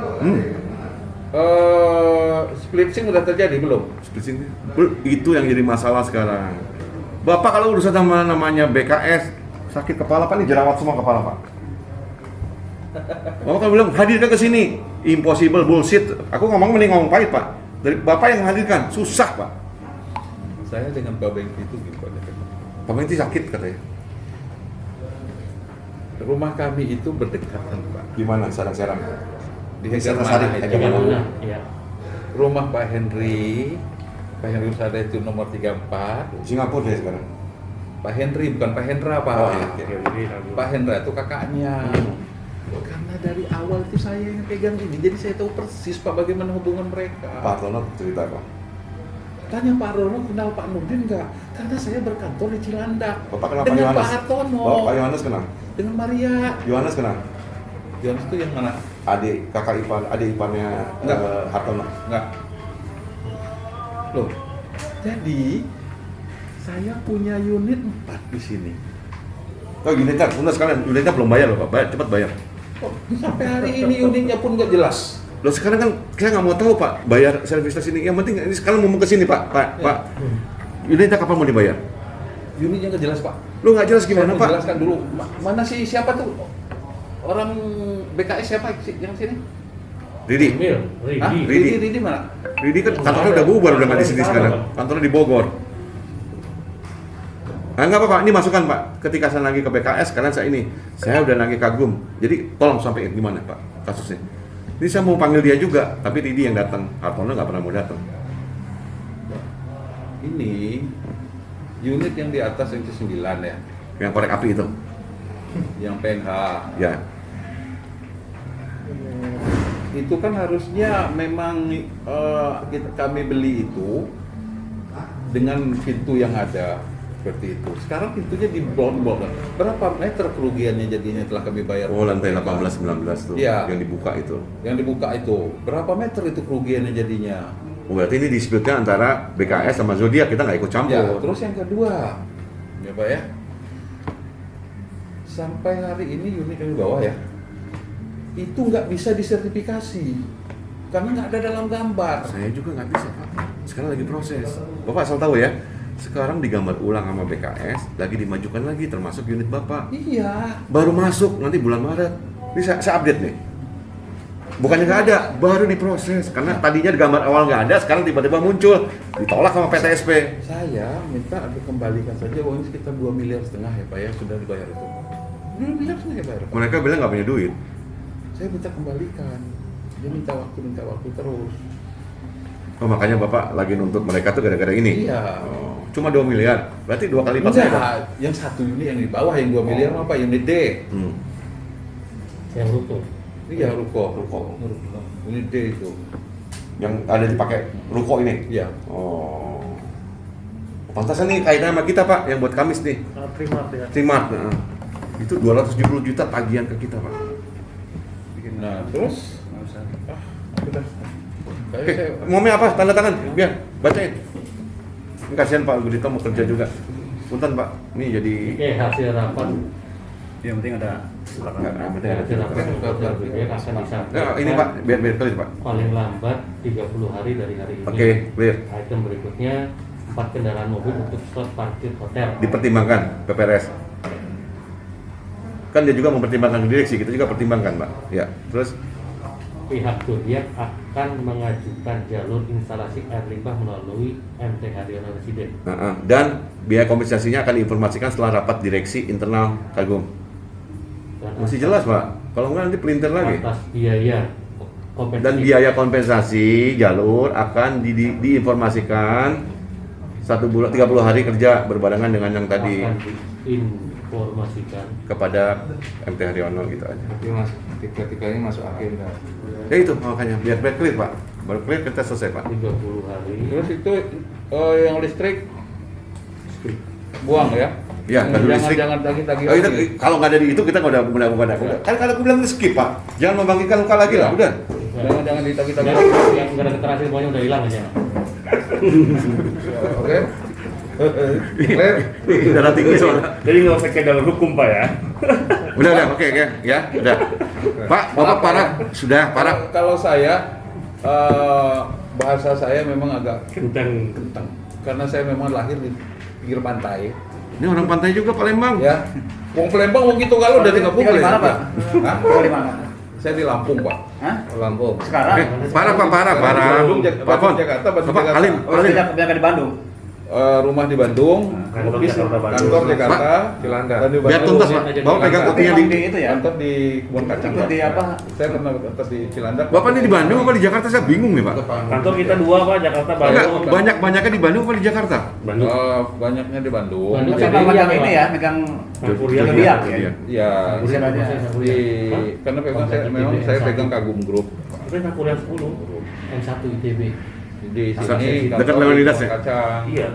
splitting udah terjadi belum? Splitting. Itu yang jadi masalah sekarang. Bapak kalau urusan sama namanya BKS sakit kepala Pak, ini jerawat semua kepala Pak. Bapak kan bilang hadirkan ke sini, impossible bullshit. Aku mending ngomong pahit Pak. Dari Bapak yang hadirkan, susah Pak. Saya dengan Pak Bengki itu gimana? Pak Menti sakit katanya. Rumah kami itu berdekatan Pak. Gimana sarang-sarang? Di Desa Hegar Sari, Mana itu? Hegar Mana? Ya. Rumah Pak Henry Usada itu nomor 34. Singapura deh sekarang. Pak Henry bukan Pak Hendra Pak. Oh, iya. Pak Hendra itu kakaknya. Karena dari awal itu saya yang pegang ini, jadi saya tahu persis Pak bagaimana hubungan mereka. Pak Tono cerita Pak. Tanya Pak Rono kenal Pak Nurdin nggak? Karena saya berkantor di Cilandak. Bapak kenal Pak dengan Yohanes? Pak Hartono, Pak Yohanes kenal? dengan Maria. Yohanes kenal? Yohanes itu yang mana? Adik iparnya Enggak. Hartono. Enggak. Loh, jadi saya punya unit 4 di sini. Oh unitnya, benar sekalian, unitnya belum bayar loh Pak, cepat bayar. Oh, sampai hari ini unitnya pun nggak jelas. Loh sekarang kan saya nggak mau tahu Pak, bayar servis sini. Yang penting ini sekarang mau ke sini Pak. Ya. Unitnya kapan mau dibayar? Unitnya nggak jelas Pak. Lu nggak jelas gimana Saya mau Pak? jelaskan dulu. Mana sih siapa tuh orang BKS siapa sih yang sini? Ridi. Hah? Ridi. Ridi mana? Ridi kan kantornya udah bubar, udah nggak di sini sekarang. Kantornya di Bogor. Nggak apa-apa, ini masukan Pak. Ketika saya lagi ke BKS, kalian saya udah lagi kagum. Jadi tolong sampai gimana Pak kasusnya. Ini saya mau panggil dia juga, tapi Ridi yang datang. Hartono nggak pernah mau datang. Ini unit yang di atas yang ke-9 ya, Yang korek api itu. yang PNH. Ya. Itu kan harusnya memang kami beli itu dengan pintu yang ada seperti itu. Sekarang pintunya diblok-blok. Berapa meter kerugiannya jadinya telah kami bayar? Oh lantai 18-19 tuh, Iya. yang dibuka itu. Yang dibuka itu. Berapa meter itu kerugiannya jadinya? Oh, berarti ini dispute antara BKS sama Zodiac, kita nggak ikut campur. Ya, terus yang kedua, ya Pak ya, sampai hari ini unit yang di bawah ya, itu nggak bisa disertifikasi karena nggak ada dalam gambar. Saya juga nggak bisa Pak, sekarang lagi proses. Bapak asal tahu ya, sekarang digambar ulang sama BKS, lagi dimajukan lagi termasuk unit Bapak. Iya. Baru masuk nanti bulan Maret. Ini saya update nih. Bukannya nggak ada, baru diproses. Karena tadinya di gambar awal nggak ada, sekarang tiba-tiba muncul. Ditolak sama PTSP. Saya minta dikembalikan saja uang sekitar 2,5 miliar ya Pak ya, sudah dibayar itu. 2,5 miliar sudah dibayar Pak. Mereka bilang nggak punya duit. Saya minta kembalikan. Dia minta waktu terus. Oh, makanya Bapak lagi nuntut mereka tuh gara-gara ini? Iya. Oh, cuma 2 miliar, berarti 2 kali lipat. Enggak, yang satu unit yang di bawah yang 2 miliar apa? Unit D. Yang ruko. Iya, ruko. Ini D itu. Yang ada dipakai ruko ini. Iya. Oh. Pantasan nih kaitannya sama kita Pak, yang buat Kamis nih. Primat ya. Trimat. Nah. Itu 270 juta tagihan ke kita Pak. Nah, terus udah. Oke, ngomongnya apa? Tanda tangan, biar bacain. Ini kasihan Pak Gudito mau kerja juga. Punten Pak, ini jadi Oke, hasil rapat. Yang penting ada Enggak, yang penting ada Hasil rapat anggota BPN akan disampaikan. Nah, ini Pak, biar clear Pak. Paling lambat 30 hari dari hari ini. Oke, clear. Item berikutnya 4 kendaraan mobil untuk slot parkir hotel. Dipertimbangkan PPRS. Kan dia juga mempertimbangkan direksi, kita juga pertimbangkan Pak. Ya, terus Pihak Zodiac akan mengajukan jalur instalasi air limbah melalui MT Haryono Residen. dan biaya kompensasinya akan diinformasikan setelah rapat direksi internal Kagum. Masih jelas Pak, kalau enggak nanti pelintir lagi. Atas biaya kompensasi. Dan biaya kompensasi jalur akan diinformasikan 1 bulan 30 hari kerja berbarengan dengan yang tadi akan diinformasikan kepada MT Haryono gitu aja. Tapi mas, tiga-tiganya masuk agenda. Ya itu makanya biar clear Pak, baru clear kita selesai Pak. 30 hari. Terus itu yang listrik buang ya? Ya, kalau listrik. Jangan tagih-tagih. Oh, kalau nggak ada di itu kita nggak ada udah. Kan kalau aku bilang skip Pak, jangan membagikan luka lagi lah, udah. Jangan ditagih-tagih. Yang gara kekerasan semuanya udah hilang aja. Oke. Clear? Darah tinggi soalnya. Jadi nggak usah kayak dalam hukum Pak ya. Udah, oke, ya, udah. Pak, Bapak parah, sudah parah. Kalau saya bahasa saya memang agak Kentang. karena saya memang lahir di pinggir pantai. Ini orang pantai juga Palembang. Ya. Wong Palembang mau gitu kalau udah tinggal Tinggal di mana, Pak? Hah? Tinggal di mana? Saya di Lampung, Pak. Hah? Lampung. Sekarang? Parah Pak, parah. Bandung, Pak Pon, Jakarta, Bandung, Bapak Jakarta. Alim, Oh, tidak di Bandung. Rumah di Bandung, Kantor office Jakarta, Bandung. kantor Jakarta, Cilandak. dan di biar Bandung. tuntas Pak. Bapak pegang kopinya di. Di itu ya? Kantor di Kebun Kacang. Ikut di Pak. apa? Saya pernah kantor di Cilandak. Bapak ini di Bandung apa di Jakarta? Saya bingung nih Pak. Kantor kita 2 Pak, Jakarta Enggak, Bandung. banyaknya di Bandung apa di Jakarta? Bandung. Banyaknya di Bandung. Bandung. Masa Pak megang ini ya, megang Sangkuriang. Zodiac ya? Ya, Urusan aja. di karena memang saya pegang Kagum Group Itu Sangkuriang 10. M1 ITB. di sini. Dekat kantor Leonidas di ya? Kacang. Iya.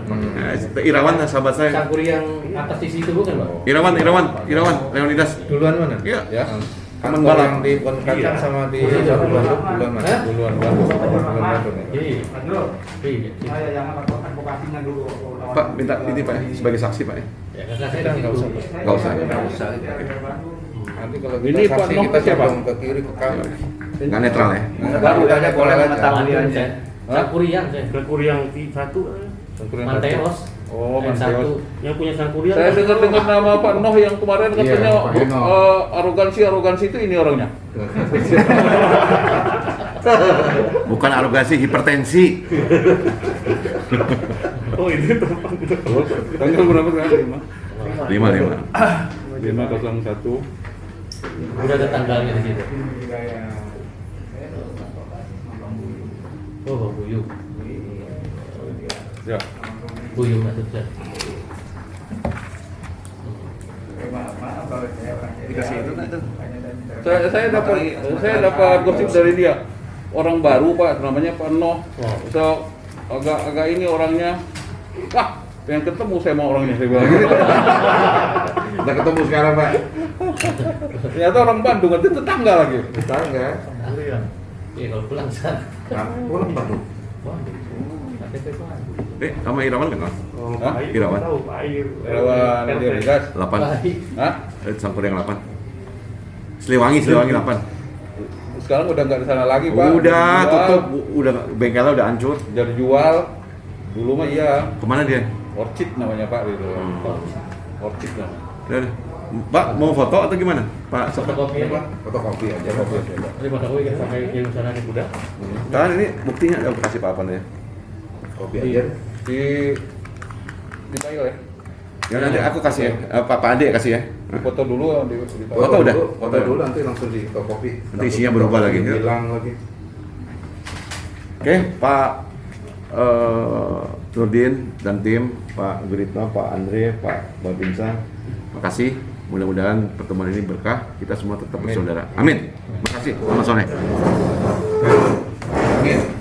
Irawan sahabat saya. Sangkuri yang atas di situ bukan Pak? Irawan, Leonidas. Duluan mana? Iya. Ya. Teman Kantor balap. yang di Kebun Kacang Iya. sama di Bandung duluan mana? Hah? Duluan Bandung. Duluan Bandung ya. Iya. Iya. Iya. Saya jangan advokasinya dulu. Pak, minta ini Pak sebagai saksi Pak ya. Ya kakak saya di situ. Nggak usah. Nanti kalau Ini kita Pak saksi Noh kita siapa? condong ke kiri ke kanan. Nggak netral ya. Baru tanya boleh mengetahui Tangan aja. saya. Sangkuriang saya. Sangkuriang 1. Manteos. Oh, M1. Manteos. Yang punya Sangkuriang. Saya dengar nama Pak Noh yang kemarin Iya, katanya Pak Noh. arogansi itu ini orangnya. Bukan arogansi, hipertensi. Oh, itu tempat. Tanggal berapa sekarang? 5. 501. Udah ada tanggalnya di situ. Oh, Buyung. Ya. Buyung maksudnya. Saya dapat gosip dari dia. Orang baru Pak, namanya Pak Noh. So agak ini orangnya. Wah, pengen ketemu saya sama orangnya saya bilang. Udah ketemu sekarang Pak. Ternyata orang Bandung, itu tetangga lagi. Tetangga. Iya, kalau pulang sana. Pulang Bandung. KTP Bandung. Sama Irawan kenal? Hah? Irawan. Tahu Pak Air. Relawan Leonidas. 8. Baik. Hah? Sangkuriang 8. Siliwangi 8. Sekarang udah nggak di sana lagi Pak. Udah Dijual, tutup, udah bengkelnya udah hancur. Udah dijual. Dulu mah iya. Kemana dia? Orchid namanya Pak gitu. Orchid namanya. Udah. Pak mau foto atau gimana? Pak, Fotokopi apa? Fotokopi aja. Ini fotokopi kan sampai yang sana nih udah. Kan ini buktinya aku kasih Pak Afan ya. Kopi aja. Di file ya. Ya nanti aku kasih ya. Pak Ade kasih ya. Di foto dulu di Foto udah? Foto dulu nanti langsung di kopi. Nanti isinya berubah lagi. Hilang lagi. Oke, Pak Nurdin dan tim, Pak Guritno, Pak Andre, Pak Babinsa, makasih Mudah-mudahan pertemuan ini berkah, kita semua tetap bersaudara. Amin. Terima kasih. Selamat sore. Amin.